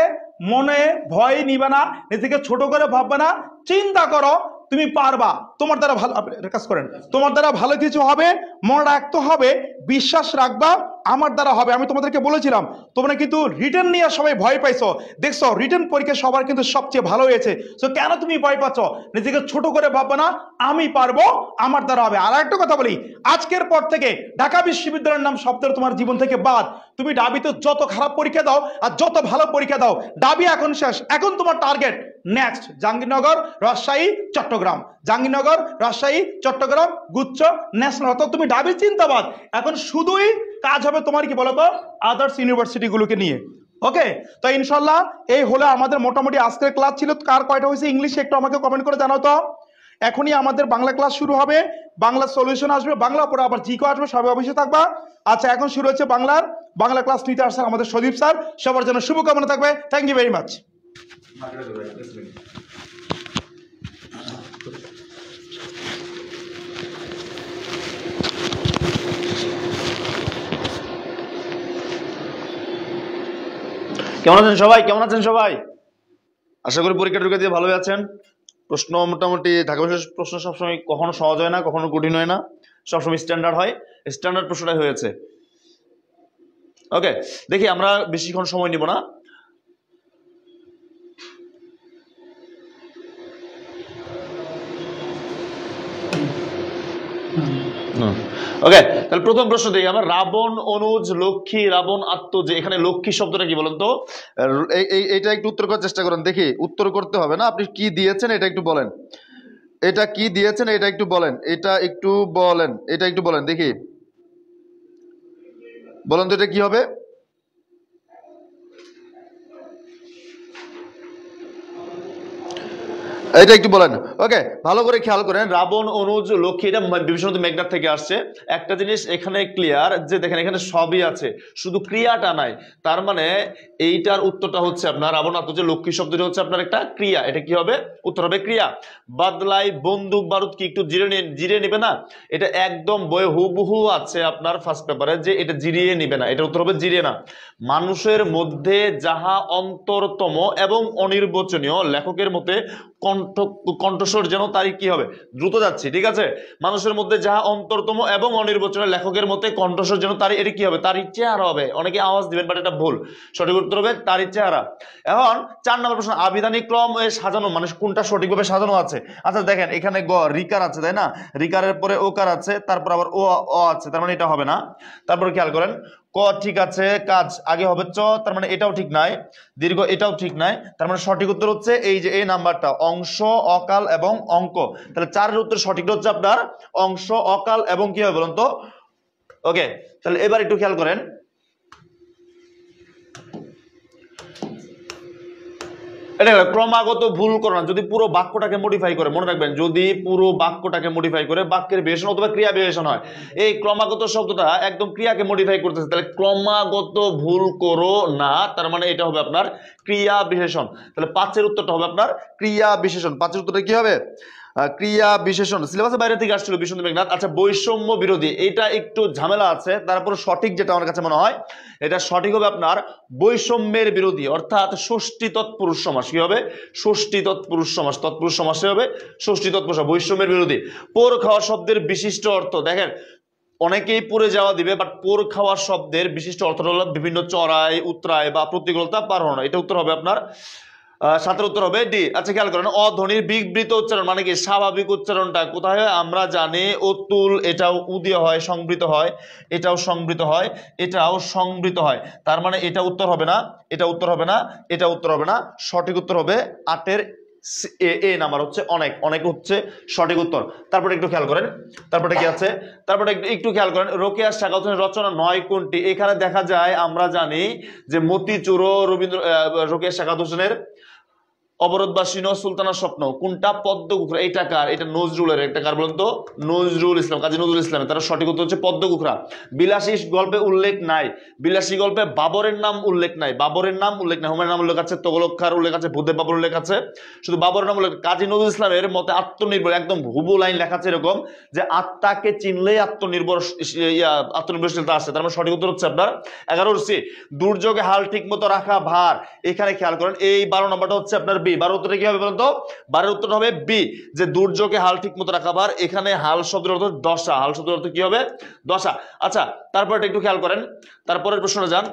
মনে ভয় নিবে না, নিজেকে ছোট করে ভাববে না, চিন্তা করো তুমি পারবা, তোমার দ্বারা ভালো কাজ করেন, তোমার দ্বারা ভালো কিছু হবে, মনে রাখতে হবে, বিশ্বাস রাখবা আমার দ্বারা হবে। আমি তোমাদেরকে বলেছিলাম তোমরা কিন্তু রিটেন নিয়ে সবাই ভয় পাইছো, দেখছো রিটেন পরীক্ষা সবার কিন্তু সবচেয়ে ভালো হয়েছে। তো কেন তুমি ভয় পাচ্ছ? নিজেকে ছোট করে ভাববে না, আমি পারবো, আমার দ্বারা হবে। আর একটা কথা বলি, আজকের পর থেকে ঢাকা বিশ্ববিদ্যালয়ের নাম শব্দের তোমার জীবন থেকে বাদ। তুমি ডাবিতে যত খারাপ পরীক্ষা দাও আর যত ভালো পরীক্ষা দাও, ডাবি এখন শেষ। এখন তোমার টার্গেট নেক্সট জাহাঙ্গীরনগর, রাজশাহী, চট্টগ্রাম, জাহাঙ্গীরনগর, রাজশাহী, চট্টগ্রাম, গুচ্ছ, ন্যাশনাল। অর্থাৎ তুমি ডাবির চিন্তাবাদ। এখন শুধুই কাজ হবে তোমার কি বলতো, আদার্স ইউনিভার্সিটি গুলোকে নিয়ে। ওকে, তো ইনশাল্লাহ এই হলো আমাদের মোটামুটি আজকের ক্লাস ছিল। কার কয়টা হয়েছে ইংলিশে একটু আমাকে কমেন্ট করে জানাও তো। এখনই আমাদের বাংলা ক্লাস শুরু হবে, বাংলা সলিউশন আসবে, বাংলা পরে আবার জিকো আসবে, সবাই অবশ্যই থাকবা। আচ্ছা, এখন শুরু হচ্ছে বাংলা ক্লাস নিতে আসছেন আমাদের সদীপ স্যার, সবার জন্য শুভকামনা থাকবে। Thank you very much. কেমন আছেন সবাই? কেমন আছেন সবাই? আশা করি পরীক্ষা টরীক্ষা দিয়ে ভালোই আছেন। প্রশ্ন মোটামুটি ঢাকা বিশ্ববিদ্যালয়ের প্রশ্ন সবসময় কখনো সহজ হয় না, কখনো কঠিন হয় না, সবসময় স্ট্যান্ডার্ড হয়। স্ট্যান্ডার্ড প্রশ্নটাই হয়েছে। ওকে, দেখি আমরা বেশিক্ষণ সময় নিব না। ওকে, তাহলে প্রথম প্রশ্ন দেখি আমরা। রাবণ, অনুজ, লক্ষ্মী, রাবণ, আত্মজে। এখানে লক্ষ্মী শব্দটা কি বলেন তো? এইটা একটু উত্তর করার চেষ্টা করেন। দেখি, উত্তর করতে হবে না, আপনি কি দিয়েছেন এটা একটু বলেন। এটা কি দিয়েছেন এটা একটু বলেন, এটা একটু বলেন, এটা একটু বলেন দেখি, বলেন তো এটা কি হবে? এটা একটু বলেন। ওকে, ভালো করে খেয়াল করেন, রাবণ, অনুজ, লক্ষ্মী, এটা বিভীষণ মেঘনাথ থেকে আসছে। একটা জিনিস এখানে ক্লিয়ার, যে দেখেন এখানে সবই আছে, শুধু ক্রিয়াটা নাই। তার মানে এইটার উত্তরটা হচ্ছে আপনার রাবণ, আত্মজে, লক্ষ্মী শব্দটা হচ্ছে আপনার একটা ক্রিয়া। এটা কি হবে? উত্তর হবে ক্রিয়া। বাদলাই, বন্দুক, বারুদ কি একটু জিরিয়ে নিবে না? এটা একদম বই হুবহু আছে আপনার ফার্স্ট পেপারে, যে এটা জিরিয়ে নিবে না। এটা উত্তর হবে জিরিয়ে না। মানুষের মধ্যে যাহা অন্তরতম এবং অনির্বচনীয়, লেখকের মতে কণ্ঠস্বর যেন তারই কি হবে? দ্রুত যাচ্ছে, ঠিক আছে। মানুষের মধ্যে যাহা অন্তরতম এবং অনির্বচনীয়, লেখকের মতে কণ্ঠস্বর যেন তারই, এটা কি হবে? তারই চেহারা হবে। অনেকে আওয়াজ দিবেন, বাট এটা ভুল। সঠিক উত্তর হবে তারই চেহারা। এখন 4 নম্বর প্রশ্ন, আবিধানিক ক্রম সাজানো, মানে কোনটা সঠিকভাবে সাজানো আছে? আচ্ছা দেখেন, এখানে গ রিকার আছে, তাই না? রিকারের পরে ওকার আছে, তারপর আবার ও আছে, তার মানে এটা হবে না। তারপর খেয়াল করেন, ক ঠিক আছে, কাজ আগে হবে চ, তার মানে এটাও ঠিক নাই। দীর্ঘ, এটাও ঠিক নাই। তার মানে সঠিক উত্তর হচ্ছে এই যে এই নাম্বারটা, অংশ, অকাল এবং অঙ্ক। তাহলে 4-এর উত্তর সঠিকটা হচ্ছে আপনার অংশ, অকাল এবং কি হবে বলুন তো? ওকে, তাহলে এবার একটু খেয়াল করেন, এটা ক্রমাগত ভুল করো না। যদি পুরো বাক্যটাকে মডিফাই করে, মনে রাখবেন, যদি পুরো বাক্যটাকে মডিফাই করে বাক্যের বিশেষণ অথবা ক্রিয়া বিশেষণ হয়। এই ক্রমাগত শব্দটা একদম ক্রিয়াকে মডিফাই করতেছে, তাহলে ক্রমাগত ভুল করো না, তার মানে এটা হবে আপনার ক্রিয়া বিশেষণ। তাহলে 5-এর উত্তরটা হবে আপনার ক্রিয়া বিশেষণ। 5-এর উত্তরটা কি হবে? ক্রিয়া বিশেষণ। সিলেবাসের বাইরে থেকে আসছিল বিষ্ণু মেঘনাথ। আচ্ছা, বৈষম্য বিরোধী, এটা একটু ঝামেলা আছে, তারপর সঠিক যেটা আমার কাছে মনে হয়, এটা সঠিক হবে আপনার বৈষম্যের বিরোধী, অর্থাৎ ষষ্ঠী তৎপুরুষ সমাস। কি হবে? ষষ্ঠী তৎপুরুষ সমাস। তৎপুরুষ সমাসে হবে ষষ্ঠী তৎপুরুষ। বৈষম্যের বিরোধী। পোর খাওয়া শব্দের বিশিষ্ট অর্থ, দেখেন অনেকেই পড়ে যাওয়া দিবে, বাট পোর খাওয়া শব্দের বিশিষ্ট অর্থটা হলো বিভিন্ন চড়াই, উতরায় বা প্রতিকূলতা পার হওয়া। এটা উত্তর হবে আপনার 7-এর উত্তর হবে ডি। আচ্ছা খেয়াল করেন, অধ্বনির বিবৃত উচ্চারণ মানে কি? স্বাভাবিক উচ্চারণটা কোথায় হয়? আমরা জানি অতুল, এটাও উদীয় হয়, সংবৃত হয়, এটাও সংবৃত হয়, এটাও সংবৃত হয়। তার মানে এটা উত্তর হবে না, এটা উত্তর হবে না, এটা উত্তর হবে না। সঠিক উত্তর হবে 8-এর এ নাম্বার হচ্ছে অনেক। অনেক হচ্ছে সঠিক উত্তর। তারপরে একটু খেয়াল করেন, তারপরে কি আছে? তারপরে একটু খেয়াল করেন, রোকেয়া সাখাওয়াত হোসেনের রচনা 9 কোনটি? এখানে দেখা যায়, আমরা জানি যে মতিচুর, রবীন্দ্র, রোকেয়া সাখাওয়াত হোসেনের অবরোধবাসীন সুলতানের স্বপ্ন কোনটা? পদ্মগুখরা। এটা কার? এটা নজরুলের। এটা কার বলুন তো? নজরুল ইসলাম, কাজী নজরুল ইসলাম। তার সঠিক উত্তর হচ্ছে পদ্মগুখরা। বিলাসী গল্পে উল্লেখ নাই, বিলাসী গল্পে বাবরের নাম উল্লেখ নাই, বাবরের নাম উল্লেখ নাই। হুমায়ুনের নাম উল্লেখ আছে, তোগলক খাঁর উল্লেখ আছে, ভূদেব বাবর উল্লেখ আছে, শুধু বাবরের নাম উল্লেখ। কাজী নজরুল ইসলামের মতে আত্মনির্ভর, একদম হুবু লাইন লেখা আছে এরকম যে আত্মাকে চিনলেই আত্মনির্ভরশীলতা আসছে। তার মানে সঠিক উত্তর হচ্ছে আপনার 11 সি, দুর্যোগে হাল ঠিক মতো রাখা ভার। এখানে খেয়াল করেন এই 12 নম্বরটা হচ্ছে আপনার বি। 12 উত্তরটা কি হবে বলুন তো? 12 উত্তর হবে বি, যে দুর্যোগে হাল ঠিক মতো রাখা ভার। এখানে হাল শব্দের অর্থ দশা, হাল শব্দের অর্থ কি হবে? দশা। আচ্ছা, তারপরটা একটু খেয়াল করেন, তারপরের প্রশ্নে যান,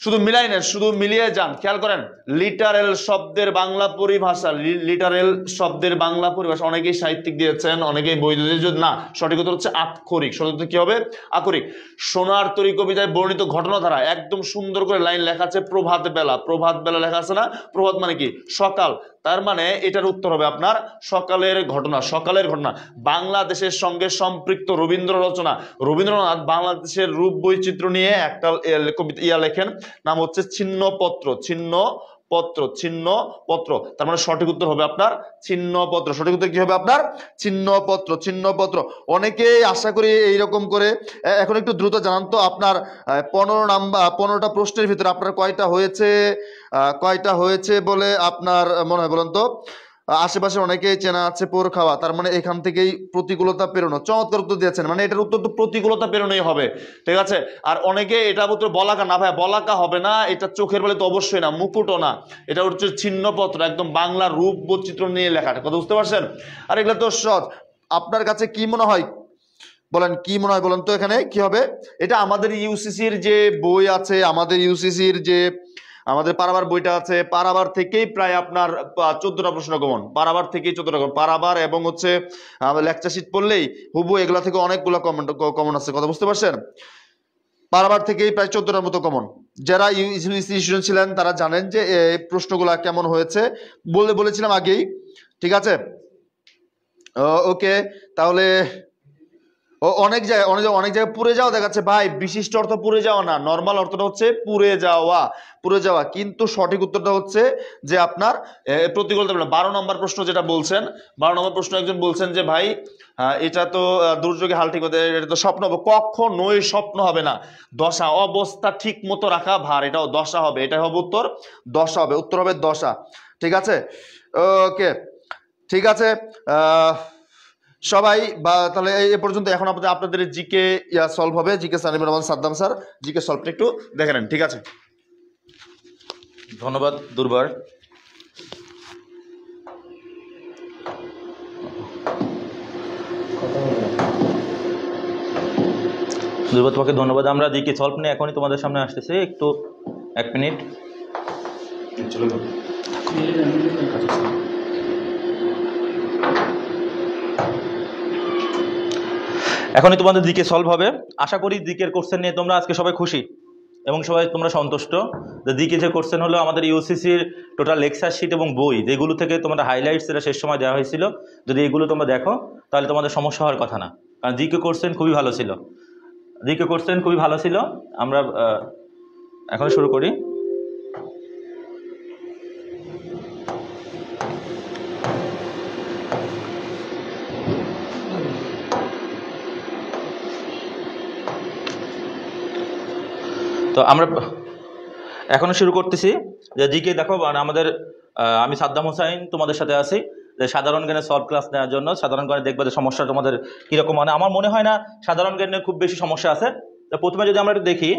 শুধু মিলাই নেন, শুধু মিলিয়ে যান। খেয়াল করেন লিটারেল শব্দের বাংলা পরিভাষা, লিটারেল শব্দের বাংলা পরিভাষা অনেকেই সাহিত্যিক দিয়েছেন, অনেকেই বই দিয়েছেন। না, সঠিক উত্তর হচ্ছে আক্ষরিক। সঠিক উত্তর কি হবে? আক্ষরিক। সোনার তরী কবিতায় বর্ণিত ঘটনাধারা একদম সুন্দর করে লাইন লেখা আছে প্রভাত বেলা। প্রভাত বেলা লেখা আছে না? প্রভাত মানে কি? সকাল। তার মানে এটার উত্তর হবে আপনার সকালের ঘটনা। সকালের ঘটনা। বাংলাদেশের সঙ্গে সম্পৃক্ত রবীন্দ্র রচনা। রবীন্দ্রনাথ বাংলাদেশের রূপ বৈচিত্র্য নিয়ে একটা কবিতা লেখেন, নাম হচ্ছে ছিন্নপত্র। ছিন্নপত্র, ছিন্নপত্র। তার মানে সঠিক উত্তর হবে আপনার ছিন্নপত্র। সঠিক উত্তর কি হবে আপনার? ছিন্নপত্র, ছিন্নপত্র। অনেকেই আশা করি এইরকম করে। এখন একটু দ্রুত জানান তো আপনার 15টা প্রশ্নের ভিতরে আপনার কয়টা হয়েছে বলে আপনার মনে হয় বলেন তো? আশেপাশে অনেকেই চেনা আছে পোর খাওয়া, তার মানে এখান থেকেই প্রতিকূলতা পেরোনো। চমৎকার উত্তর দিয়েছেন, মানে এটার উত্তর তো প্রতিকূলতা পেরোনোই হবে, ঠিক আছে। আর অনেকে এটা উত্তর বলাকা। না ভাই, বলাকা হবে না, এটা চোখের বলে তো অবশ্যই না, মুকুটও না, এটা হচ্ছে ছিন্নপত্র। একদম বাংলা রূপ বৈচিত্র্য নিয়ে লেখাটা, কথা বুঝতে পারছেন? আর এগুলো তো সহজ। আপনার কাছে কি মনে হয় বলেন, কি মনে হয় বলেন তো এখানে কি হবে? এটা আমাদের ইউসিসির যে বই আছে, আমাদের ইউসিসির যে আমাদের পারাবার বইটা আছে, পারাবার থেকেই প্রায় আপনার 14টা প্রশ্ন কমন। পারাবার থেকেই 14টা কমন। পারাবার এবং হচ্ছে লেকচার শিট পড়লেই হুবু এগুলা থেকে অনেকগুলো কমন আছে, কথা বুঝতে পারছেন? পারাবার থেকেই প্রায় 14টার মতো কমন। যারা ইউসিসি স্টুডেন্ট ছিলেন তারা জানেন যে এই প্রশ্নগুলা কেমন হয়েছে, বলেছিলাম আগেই, ঠিক আছে। ওকে, তাহলে অনেক জায়গায় পুড়ে যাওয়া দেখাচ্ছে। ভাই, বিশিষ্ট অর্থ পুড়ে যাওয়া না, নর্মাল অর্থটা হচ্ছে পুড়ে যাওয়া। কিন্তু সঠিক উত্তরটা হচ্ছে যে আপনার প্রতিকূলতা। 12 নম্বর প্রশ্ন যেটা বলছেন, 12 নম্বর প্রশ্ন একজন বলছেন যে ভাই এটা তো দুর্যোগে হাল ঠিক মতো, এটা তো স্বপ্ন হবে। কখনোই স্বপ্ন হবে না, দশা, অবস্থা ঠিক মতো রাখা ভার, এটাও দশা হবে। এটাই হবে উত্তর, দশা হবে। উত্তর হবে দশা, ঠিক আছে। ওকে, ঠিক আছে সবাই। তাহলে এ পর্যন্ত। এখন আপনাদের জিকে সলভ হবে। GK sir Rahman Saddam sir GK সলভটা একটু দেখে নেন, ঠিক আছে। ধন্যবাদ দুর্বার। দুর্বার, তোমাকে ধন্যবাদ। আমরা জিকে সলভ নিয়ে এখনই তোমাদের সামনে আসতেছি, একটু 1 মিনিট। এখনই তোমাদের দিকে সলভ হবে। আশা করি দিকের কোশ্চেন নিয়ে তোমরা আজকে সবাই খুশি এবং সবাই তোমরা সন্তুষ্ট। দিকে যে কোশ্চেন হলো আমাদের ইউসিসির টোটাল লেকচার শিট এবং বই যেগুলো থেকে তোমাদের হাইলাইটস এরা শেষ সময় দেওয়া হয়েছিল, যদি এগুলো তোমরা দেখো তাহলে তোমাদের সমস্যা হওয়ার কথা না, কারণ জিকে কোশ্চেন খুবই ভালো ছিল। জিকে কোশ্চেন খুবই ভালো ছিল। আমরা এখন শুরু করি। তো আমরা এখনো শুরু করতেছি যে জিকে দেখো, মানে আমাদের আমি সাদ্দাম হোসাইন তোমাদের সাথে আছি যে সাধারণ জ্ঞানের সলভ ক্লাস নেওয়ার জন্য। সাধারণ জ্ঞানে দেখবে যে সমস্যা তোমাদের কীরকম, মানে আমার মনে হয় না সাধারণ জ্ঞানে খুব বেশি সমস্যা আছে। তো প্রথমে যদি আমরা একটু দেখি,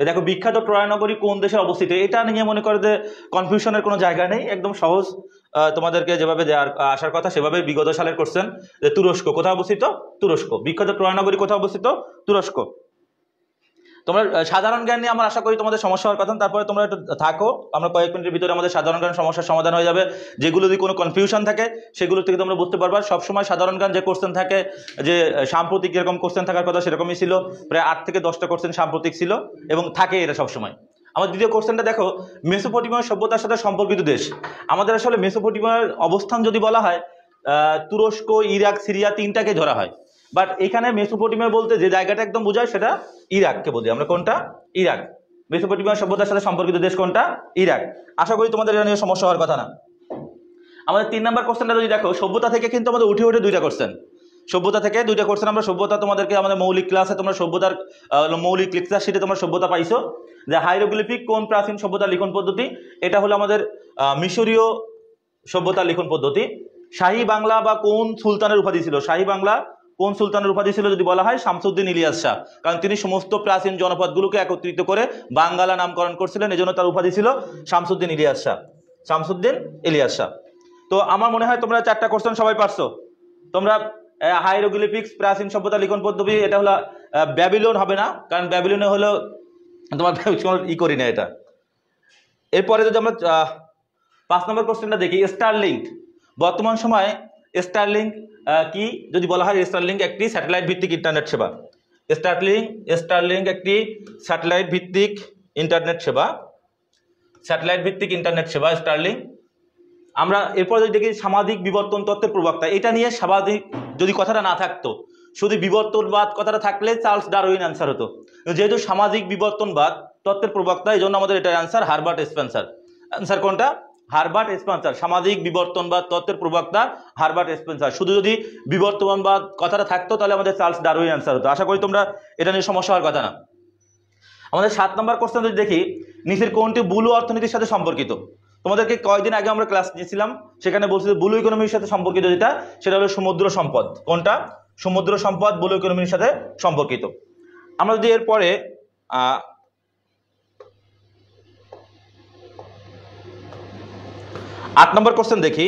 দেখো বিখ্যাত ট্রয় নগরী কোন দেশে অবস্থিত, এটা নিয়ে মনে করে যে কনফিউশনের কোনো জায়গা নেই, একদম সহজ। তোমাদেরকে যেভাবে দেওয়ার আসার কথা সেভাবে বিগত সালের কোশ্চেন। যে তুরস্ক কোথায় অবস্থিত? তুরস্ক। বিখ্যাত ট্রয় নগরী কোথায় অবস্থিত? তুরস্ক। তোমরা সাধারণ জ্ঞান নিয়ে আমার আশা করি তোমাদের সমস্যা হওয়ার কথা। তারপরে তোমরা একটু থাকো, আমরা কয়েক মিনিটের ভিতরে আমাদের সাধারণ জ্ঞান সমস্যার সমাধান হয়ে যাবে। যেগুলো যদি কোনো কনফিউশন থাকে সেগুলো থেকে তোমরা বুঝতে পারবা। সবসময় সাধারণ জ্ঞান যে কোশ্চেন থাকে, যে সাম্প্রতিক যেরকম কোশ্চেন থাকার কথা সেরকমই ছিল, প্রায় 8 থেকে 10টা কোশ্চেন সাম্প্রতিক ছিল এবং থাকে এরা সবসময়। আমার দ্বিতীয় কোশ্চেনটা দেখো, মেসোপটেমিয়া সভ্যতার সাথে সম্পর্কিত দেশ। আমাদের আসলে মেসোপটেমিয়ার অবস্থান যদি বলা হয়, তুরস্ক, ইরাক, সিরিয়া তিনটাকে ধরা হয়। বাট এখানে মেসোপটেমিয়া বলতে যে জায়গাটা একদম বোঝায় সেটা ইরাককে বলি আমরা। কোনটা? ইরাক। মেসোপটেমিয়া সভ্যতার সাথে সম্পর্কিত দেশ কোনটা? ইরাক। আশা করি তোমাদের এটা নিয়ে সমস্যা হওয়ার কথা না। আমাদের 3 নম্বর কোশ্চেনটা যদি দেখো, সভ্যতা থেকে কিন্তু আমাদের উঠে উঠে 2টা কোশ্চেন, সভ্যতা থেকে 2টা কোশ্চেন। আমরা সভ্যতা তোমাদেরকে আমাদের মৌলিক ক্লাসে তোমরা সভ্যতার মৌলিক লেকচার শিটে তোমরা সভ্যতা পাইছো যে হাইরোগ্লিফিক কোন প্রাচীন সভ্যতার লিখন পদ্ধতি? এটা হলো আমাদের মিশরীয় সভ্যতার লিখন পদ্ধতি। শাহী বাংলা বা কোন সুলতানের উপাধি ছিল? শাহী বাংলা কোন সুলতানের উপাধি ছিল যদি বলা হয় শামসুদ্দিন ইলিয়াস শাহ, কারণ তিনি সমস্ত প্রাচীন জনপদগুলোকে একত্রিত করে বাঙ্গালা নামকরণ করছিলেন, এজন্য তার উপাধি ছিল শামসুদ্দিন ইলিয়াস শাহ, শামসুদ্দিন ইলিয়াস শাহ। তো আমার মনে হয় তোমরা 4টা কোশ্চেন সবাই পারছো। তোমরা হাইরোগ্লিফিক্স প্রাচীন সভ্যতা লিখন পদ্ধতি, এটা হলো ব্যাবিলন হবে না, কারণ ব্যাবিলনে হলো তোমার করি না এটা। এরপরে যদি আমরা 5 নম্বর কোশ্চেনটা দেখি, স্টারলিংক বর্তমান সময়ে স্টারলিংক কি যদি বলা হয়? স্টারলিংক একটি স্যাটেলাইট ভিত্তিক ইন্টারনেট সেবা। স্টারলিংক একটি স্যাটেলাইট ভিত্তিক ইন্টারনেট সেবা, স্যাটেলাইট ভিত্তিক ইন্টারনেট সেবা স্টারলিংক। আমরা এরপর যদি দেখি সামাজিক বিবর্তন তত্ত্বের প্রবক্তা, এটা নিয়ে সামাজিক যদি কথাটা না থাকতো, শুধু বিবর্তনবাদ কথাটা থাকলে চার্লস ডারউইন অ্যান্সার হতো। যেহেতু সামাজিক বিবর্তনবাদ তত্ত্বের প্রবক্তা, এই জন্য আমাদের এটার অ্যান্সার হারবার্ট স্পেন্সার। অ্যান্সার কোনটা? Herbert Spencer. সামাজিক বিবর্তনবাদ তত্ত্বের প্রবক্তা হারবার্ট স্পেন্সার। শুধু যদি বিবর্তনবাদ কথাটা থাকতো তাহলে আমাদের চার্লস ডারউইন অ্যান্সার হতো। আশা করি তোমরা এটা নিয়ে সমস্যা হওয়ার কথা না। আমাদের 7 নম্বর কোশ্চেন যদি দেখি, নিচের কোনটি বুলু অর্থনীতির সাথে সম্পর্কিত? তোমাদেরকে কয়েকদিন আগে আমরা ক্লাস নিয়েছিলাম, সেখানে বলছি যে বুলু ইকোনমির সাথে সম্পর্কিত যেটা, সেটা হলো সমুদ্র সম্পদ। কোনটা? সমুদ্র সম্পদ বুলু ইকোনমির সাথে সম্পর্কিত। আমরা যদি এরপরে 8 নম্বর কোশ্চেন দেখি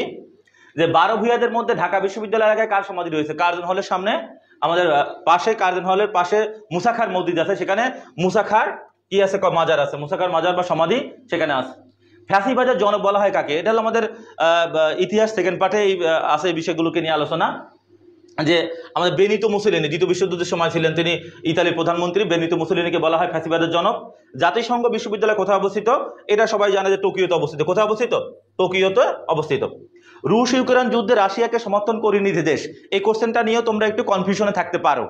যে 12 ভূঁইয়াদের মধ্যে ঢাকা বিশ্ববিদ্যালয় এলাকায় কার সমাধি রয়েছে? কার্জন হলের সামনে, আমাদের পাশে কার্জন হলের পাশে মুসা খাঁর মসজিদ আছে, সেখানে মুসা খাঁর কি আছে? মাজার আছে, মুসা খাঁর মাজার বা সমাধি সেখানে আছে। ফ্যাসিবাদের জনক বলা হয় কাকে? এটা হলো আমাদের ইতিহাস সেকেন্ড পার্টে আছে এই বিষয়গুলোকে নিয়ে আলোচনা, যে আমাদের বেনিতো মুসোলিনি দ্বিতীয় বিশ্বযুদ্ধের সময় ছিলেন, তিনি ইতালির প্রধানমন্ত্রী। বেনিতো মুসোলিনিকে বলা হয় ফ্যাসিবাদের জনক। জাতিসংঘ বিশ্ববিদ্যালয় কোথায় অবস্থিত? এটা সবাই জানে যে টোকিওতে অবস্থিত। কোথায় অবস্থিত? টোকিওতে অবস্থিত। রুশ ইউক্রেন যুদ্ধে রাশিয়াকে সমর্থন করেনি যে দেশ? এই কোশ্চেনটা নিয়েও তোমরা একটু কনফিউশনে থাকতে পারো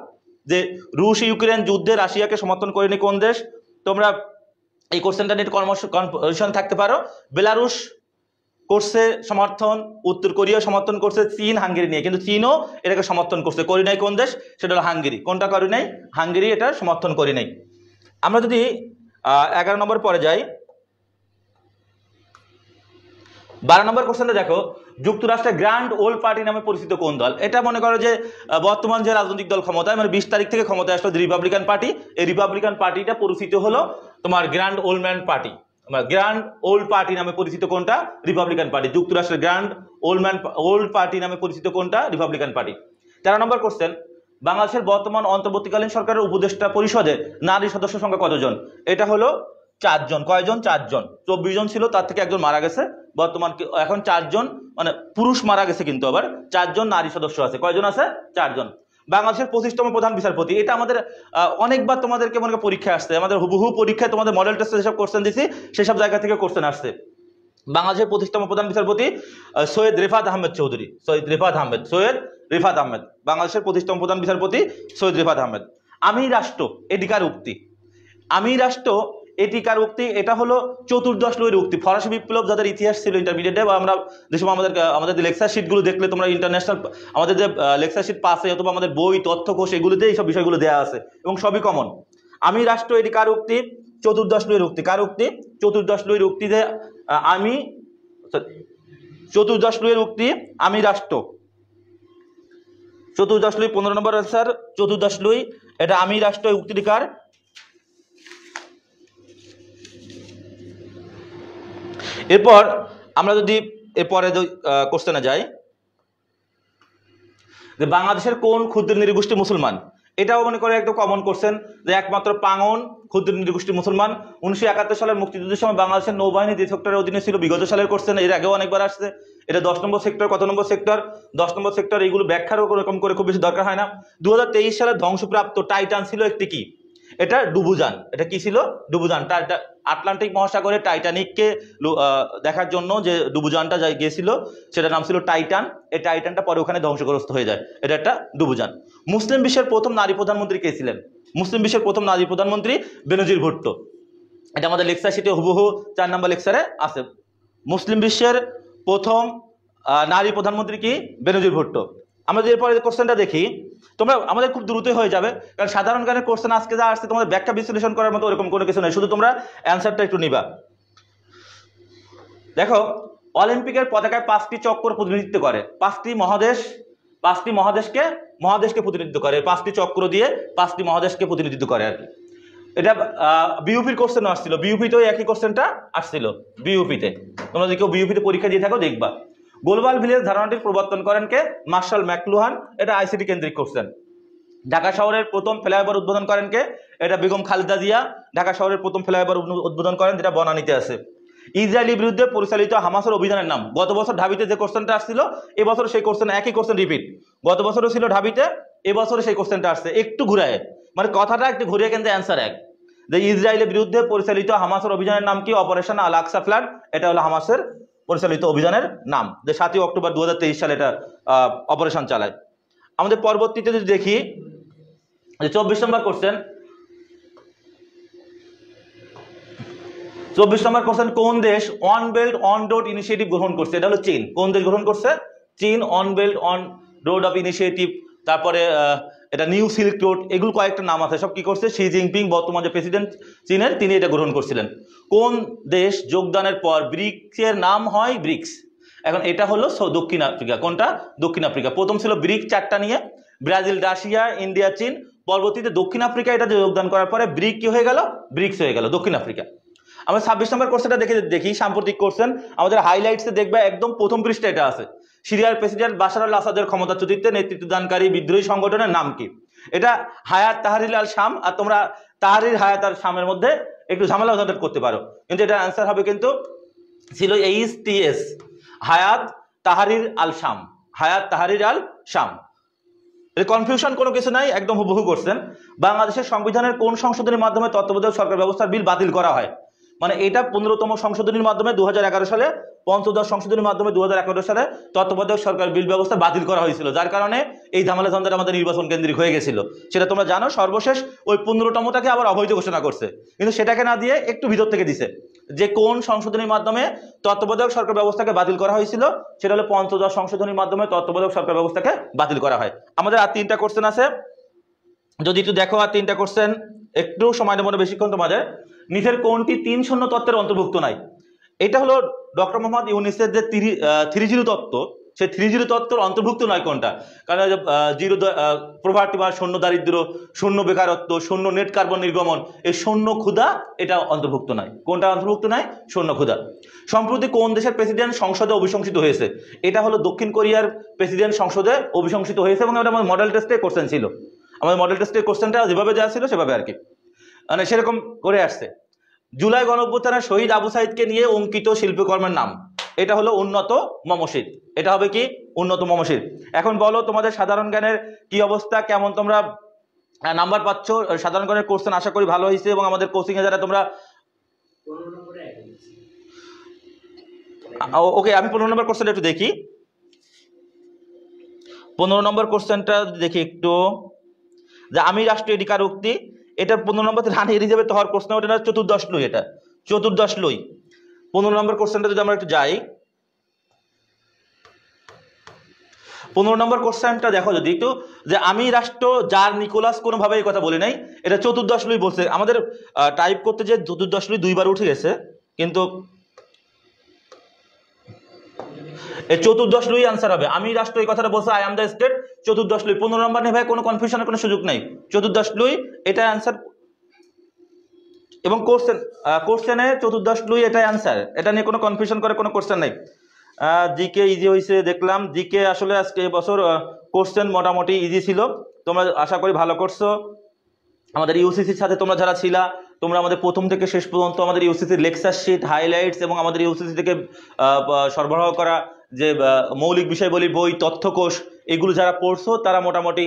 যে রুশ ইউক্রেন যুদ্ধে রাশিয়াকে সমর্থন করেনি কোন দেশ? তোমরা এই কোশ্চেনটা নিয়ে কনফিউশন থাকতে পারো। বেলারুশ করছে সমর্থন, উত্তর কোরিয়া সমর্থন করছে, চীন হাঙ্গেরি নিয়ে, কিন্তু চীনও এটাকে সমর্থন করছে। করি নাই কোন দেশ? সেটা হলো হাঙ্গেরি। কোনটা করি নাই? হাঙ্গেরি এটা সমর্থন করি নাই। আমরা যদি 11 নম্বর পরে যাই, 12 নম্বর কোশ্চেনটা দেখো, যুক্তরাষ্ট্রের গ্র্যান্ড ওল্ড পার্টি নামে পরিচিত কোন দল? এটা মনে করো যে বর্তমান যে রাজনৈতিক দল ক্ষমতায়, মানে 20 তারিখ থেকে ক্ষমতায় আসলো রিপাবলিকান পার্টি, এই রিপাবলিকান পার্টিটা পরিচিত হলো তোমার grand old man party. Grand old party নামে পরিচিত কোনটা? Republican party. যুক্তরাষ্ট্রের গ্র্যান্ড ওল্ড পার্টি নামে পরিচিত কোনটা? Republican party. 13 নম্বর কোশ্চেন, বাংলাদেশের বর্তমান অন্তর্বর্তীকালীন সরকারের উপদেষ্টা পরিষদে নারী সদস্য সংখ্যা কতজন? এটা হলো 4 জন। কয়জন? 4 জন। 24 জন ছিল, তার থেকে একজন মারা গেছে। বর্তমান এখন 4 জন, মানে পুরুষ মারা গেছে, কিন্তু আবার 4 জন নারী সদস্য আছে। কয়জন আছে? 4 জন। বাংলাদেশের 25তম প্রধান বিচারপতি, এটা আমাদের অনেকবার তোমাদেরকে মনে পরীক্ষা আসছে, আমাদের হুবহু পরীক্ষায় তোমাদের মডেল টেস্টে যেসব কোশ্চেন দিছি সেসব জায়গা থেকে কোশ্চেন আসছে। বাংলাদেশের 25তম প্রধান বিচারপতি সৈয়দ রেফাত আহমেদ চৌধুরী। সৈয়দ রেফাত আহমেদ বাংলাদেশের 25তম প্রধান বিচারপতি সৈয়দ রেফাত আহমেদ। আমি রাষ্ট্র এটিকার উক্তি, আমি রাষ্ট্র এটিকার উক্তি, এটা হলো 14 লইয়ের উক্তি। ফরাসি বিপ্লব যাদের ইতিহাস ছিল ইন্টারমিডিয়েটে, বা আমরা যে সময় আমাদের লেকচার শিটগুলো দেখলে তোমরা ইন্টারন্যাশনাল আমাদের যে লেকচার শিট পাশে অথবা আমাদের বই তথ্যকোষ এগুলোতে এইসব বিষয়গুলো দেওয়া আছে এবং সবই কমন। আমি রাষ্ট্র এটি কার উক্তি? 14 লইয়ের উক্তি। কার উক্তি? 14 লইয়ের উক্তিতে আমি 14 লইয়ের উক্তি আমি রাষ্ট্র। 14 লই 15 নম্বর আনসার 14 লই, এটা আমি রাষ্ট্র উক্তিটি কার? এরপর আমরা যদি এরপরে কোশ্চেনে যাই, যে বাংলাদেশের কোন ক্ষুদ্র নৃগোষ্ঠী মুসলমান? এটাও মনে করে একদম কমন কোশ্চেন, যে একমাত্র পাঙ্গন ক্ষুদ্র নৃগোষ্ঠী মুসলমান। 1971 সালের মুক্তিযুদ্ধের সময় বাংলাদেশের নৌবাহিনী যে সেক্টরের অধীনে ছিল, বিগত সালের কোশ্চেন, এর আগেও অনেকবার আসছে। এটা 10 নম্বর সেক্টর। কত নম্বর সেক্টর? 10 নম্বর সেক্টর। এইগুলো ব্যাখ্যারও এরকম করে খুব বেশি দরকার হয় না। 2023 সালে ধ্বংসপ্রাপ্ত টাইটান ছিল একটি কি? এটা ডুবুযান। এটা কি ছিল? ডুবুযান। আটলান্টিক মহাসাগরে টাইটানিককে দেখার জন্য যে ডুবুযানটা গিয়েছিল সেটার নাম ছিল টাইটান। এই টাইটানটা পরে ওখানে ধ্বংসগ্রস্ত হয়ে যায়। এটা একটা ডুবুযান। মুসলিম বিশ্বের প্রথম নারী প্রধানমন্ত্রী কে ছিলেন? মুসলিম বিশ্বের প্রথম নারী প্রধানমন্ত্রী বেনজির ভুট্টো। এটা আমাদের লেকচার শিটে হুবহু 4 নম্বর লেকচারে আছে। মুসলিম বিশ্বের প্রথম নারী প্রধানমন্ত্রী কি? বেনজির ভুট্টো। আমরা যদি এরপরে কোশ্চেনটা দেখি, তোমরা আমাদের খুব দ্রুতই হয়ে যাবে, কারণ সাধারণ জ্ঞানের কোশ্চেন আজকে যা আসছে তোমাদের ব্যাখ্যা বিশ্লেষণ করার মতো ওরকম কোনো কিছু নেই, শুধু তোমরা অ্যান্সারটা একটু নিবা। দেখো, অলিম্পিকের পতাকায় 5টি চক্র প্রতিনিধিত্ব করে, 5টি মহাদেশকে প্রতিনিধিত্ব করে, 5টি চক্র দিয়ে 5টি মহাদেশকে প্রতিনিধিত্ব করে আর কি। এটা বিইউপির কোশ্চেন আসছিল, বিইউপিতেও একই কোশ্চেনটা আসছিল। বিইউপিতে তোমরা যদি কেউ বিইউপিতে পরীক্ষা দিয়ে থাকো দেখবা। গ্লোবাল ভিলেজ ধারণাটির প্রবর্তন করেন কে? Marshall McLuhan. এটা আইসিটি কেন্দ্রিক কোশ্চেন। ঢাকা শহরের প্রথম ফ্লাইওভার উদ্বোধন করেন কে? এটা বেগম খালেদা জিয়া ঢাকা শহরের প্রথম ফ্লাইওভার উদ্বোধন করেন, যেটা বনানীতে আছে। ইসরায়েলের বিরুদ্ধে পরিচালিত হামাসের অভিযানের নাম। গত বছর ঢাবিতে যে কোশ্চেনটা আসছিল, এবছর সেই কোশ্চেন, একই কোশ্চেন রিপিট। গত বছরও ছিল ঢাবিতে, এবছরে সেই কোশ্চেনটা আসছে একটু ঘুরায়, মানে কথাটা একটু ঘুরিয়ে, কিন্তু অ্যান্সার এক। যে ইসরায়েলের বিরুদ্ধে পরিচালিত হামাসের অভিযানের নাম কি? অপারেশন আল আকসা ফ্লাড। এটা হলো হামাসের পরিচালিত অভিযানের নাম, যে 7ই অক্টোবর 2023 সালে এটা অপারেশন চালায়। আমাদের পরবর্তীতে যদি দেখি, 24 নম্বর কোশ্চেন, 24 নম্বর কোশ্চেন, কোন দেশ on belt on road initiative গ্রহণ করছে? এটা হলো চীন। কোন দেশ গ্রহণ করছে? চীন। On belt on road of initiative, তারপরে এটা নিউ সিল্ক রোড, এগুলো কয়েকটা নাম আছে। সব কি করছে? শি জিনপিং, বর্তমান যে প্রেসিডেন্ট চীনের, তিনি এটা গ্রহণ করছিলেন। কোন দেশ যোগদানের পর ব্রিক্সের নাম হয় ব্রিক্স? এখন এটা হলো দক্ষিণ আফ্রিকা। কোনটা? দক্ষিণ আফ্রিকা। প্রথম ছিল ব্রিক 4টা নিয়ে, ব্রাজিল, রাশিয়া, ইন্ডিয়া, চীন। পরবর্তীতে দক্ষিণ আফ্রিকা এটা যোগদান করার পরে ব্রিক কি হয়ে গেল? ব্রিক্স হয়ে গেল, দক্ষিণ আফ্রিকা। আমরা 26 নম্বর কোশ্চেনটা দেখি, সাম্প্রতিক কোশ্চেন। আমাদের হাইলাইটসে দেখবে একদম প্রথম পৃষ্ঠা এটা আছে। সিরিয়ার প্রেসিডেন্ট বাশার আল আসাদের ক্ষমতাচ্যুতিতে নেতৃত্বদানকারী বিদ্রোহী সংগঠনের নাম কি? এটা হায়াত তাহরির আল শাম। আর তোমরা তাহরির, হায়াত আর শামের মধ্যে একটু ঝামেলা করতে পারো, কিন্তু এটা অ্যান্সার হবে কিন্তু ছিল HTS, হায়াত তাহরির আল শাম। হায়াত তাহরির আল শাম। কনফিউশন কোনো কিছু নাই, একদম হুবহু করছেন। বাংলাদেশের সংবিধানের কোন সংশোধনীর মাধ্যমে তত্ত্বাবধায়ক সরকার ব্যবস্থার বিল বাতিল করা হয়? মানে এটা 15তম সংশোধনীর মাধ্যমে 2011 সালে, 15ম সংশোধনীর মাধ্যমে 2011 সালে তত্ত্বাবধায়ক সরকার বিল ব্যবস্থা বাতিল করা হয়েছিল, যার কারণে এই ঝামেলা ঝঞ্ঝাট আমাদের নির্বাচন কেন্দ্রিক হয়ে গেছিল। সেটা তোমরা জানো। সর্বশেষ ওই 15তমটাকে আবার অবৈধ ঘোষণা করছে, কিন্তু সেটাকে না দিয়ে একটু ভিতর থেকে দিছে, যে কোন সংশোধনীর মাধ্যমে তত্ত্বাবধায়ক সরকার ব্যবস্থাকে বাতিল করা হয়েছিল। সেটা হলো 15ম সংশোধনীর মাধ্যমে তত্ত্বাবধায়ক সরকার ব্যবস্থাকে বাতিল করা হয়। আমাদের আর 3টা কোশ্চেন আছে, যদি একটু দেখো। আর 3টা কোশ্চেন একটু সময় নেব না বেশিক্ষণ তোমাদের। নিচের কোনটি 3-0 তত্ত্বের অন্তর্ভুক্ত নাই? এটা হলো ডক্টর মোহাম্মদ ইউনিসের যে 3-0 তত্ত্ব, সেই 3-0 তত্ত্বের অন্তর্ভুক্ত নয় কোনটা? কারণ জিরো প্রভার্টি বা শূন্য দারিদ্র, শূন্য বেকারত্ব, শূন্য নেট কার্বন নির্গমন, এই শূন্য ক্ষুধা, এটা অন্তর্ভুক্ত নয়। কোনটা অন্তর্ভুক্ত নয়? শূন্য ক্ষুধা। সম্প্রতি কোন দেশের প্রেসিডেন্ট সংসদে অভিশংসিত হয়েছে? এটা হলো দক্ষিণ কোরিয়ার প্রেসিডেন্ট সংসদে অভিশংসিত হয়েছে, এবং এটা আমাদের মডেল টেস্টে কোশ্চেন ছিল। আমাদের মডেল টেস্টের কোশ্চেনটা যেভাবে দেওয়া ছিল সেভাবে আর কি, মানে সেরকম করে আসছে। জুলাই গণঅভ্যুত্থানের শহীদ আবু সাইদকে নিয়ে অঙ্কিত শিল্পকর্মের নাম? এটা হলো উন্নত মমশিদ। এটা হবে কি? উন্নত মমশিদ। এখন বলো তোমাদের সাধারণ জ্ঞানের কি অবস্থা, কেমন তোমরা নাম্বার পাচ্ছ? সাধারণ জ্ঞানের কোশ্চেন আশা করি ভালো হয়েছে, এবং আমাদের কোচিং এ যারা তোমরা, ওকে, আমি 15 নম্বর কোশ্চেনটা একটু দেখি। 15 নম্বর কোশ্চেনটা দেখি একটু, যে আমি রাষ্ট্রীয় এডিকার উক্তি, এটা 15 নম্বর রানী এলিজাবেথ হওয়ার প্রশ্ন, ওটা 14 লুই। এটা 14 লুই। 15 নম্বর কোশ্চেনটা যদি আমরা একটু যাই, 15 নম্বর কোশ্চেনটা দেখো যদি একটু, যে আমি রাষ্ট্র যার নিকোলাস কোনোভাবে এই কথা বলি নাই, এটা 14 লুই বলছে। আমাদের টাইপ করতে যে 14 লুই 2বার উঠে গেছে, কিন্তু এই 14 লুই আনসার হবে। আমি রাষ্ট্র এই কথাটা বলছে, I am the state, 14 Louis. 15 নম্বর নেই ভাই, কোনো কনফিউশনের কোনো সুযোগ নাই, 14 লুই এটা আনসার। এবং কোশ্চেনে 14 লুই এটাই আনসার, এটা নিয়ে কোনো কনফিউশন করে কোনো কোশ্চেন নাই। জিকে ইজি হয়েছে দেখলাম। জিকে আসলে আজকে এবছর কোশ্চেন মোটামুটি ইজি ছিল, তোমরা আশা করি ভালো করছো। আমাদের ইউসিসির সাথে তোমরা যারা ছিলা, তোমরা আমাদের প্রথম থেকে শেষ পর্যন্ত আমাদের ইউসিসির লেকচার শিট, হাইলাইটস, এবং আমাদের ইউসিসি থেকে সরবরাহ করা যে মৌলিক বিষয়বলী বই, তথ্যকোষ, এগুলো যারা পড়ছো তারা মোটামুটি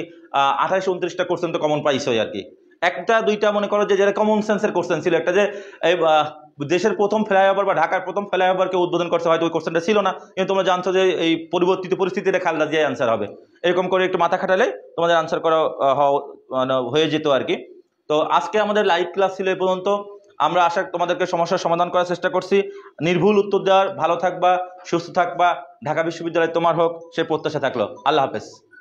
28-29টা কোশ্চেন তো কমন পাইছোই আর কি। 1-2টা মনে করো যে যারা কমন সেন্সের কোশ্চেন ছিল, একটা যে দেশের প্রথম ফ্লাইওভার বা ঢাকার প্রথম ফ্লাইওভারকে উদ্বোধন করছে, হয়তো ওই কোশ্চেনটা ছিল না, কিন্তু তোমরা জানছো যে এই পরিবর্তিত পরিস্থিতিতে খালেদা জিয়াই আনসার হবে। এরকম করে একটু মাথা খাটালে তোমাদের আনসার করা হয়ে যেত আর কি। তো আজকে আমাদের লাইভ ক্লাস ছিল এই পর্যন্ত। আমরা আশা তোমাদেরকে সমস্যার সমাধান করার চেষ্টা করছি। নির্ভুল উত্তর দেওয়ার, ভালো থাকবা, সুস্থ থাকবা, ঢাকা বিশ্ববিদ্যালয় তোমার হোক সে প্রত্যাশা থাকলো। আল্লাহ হাফেজ।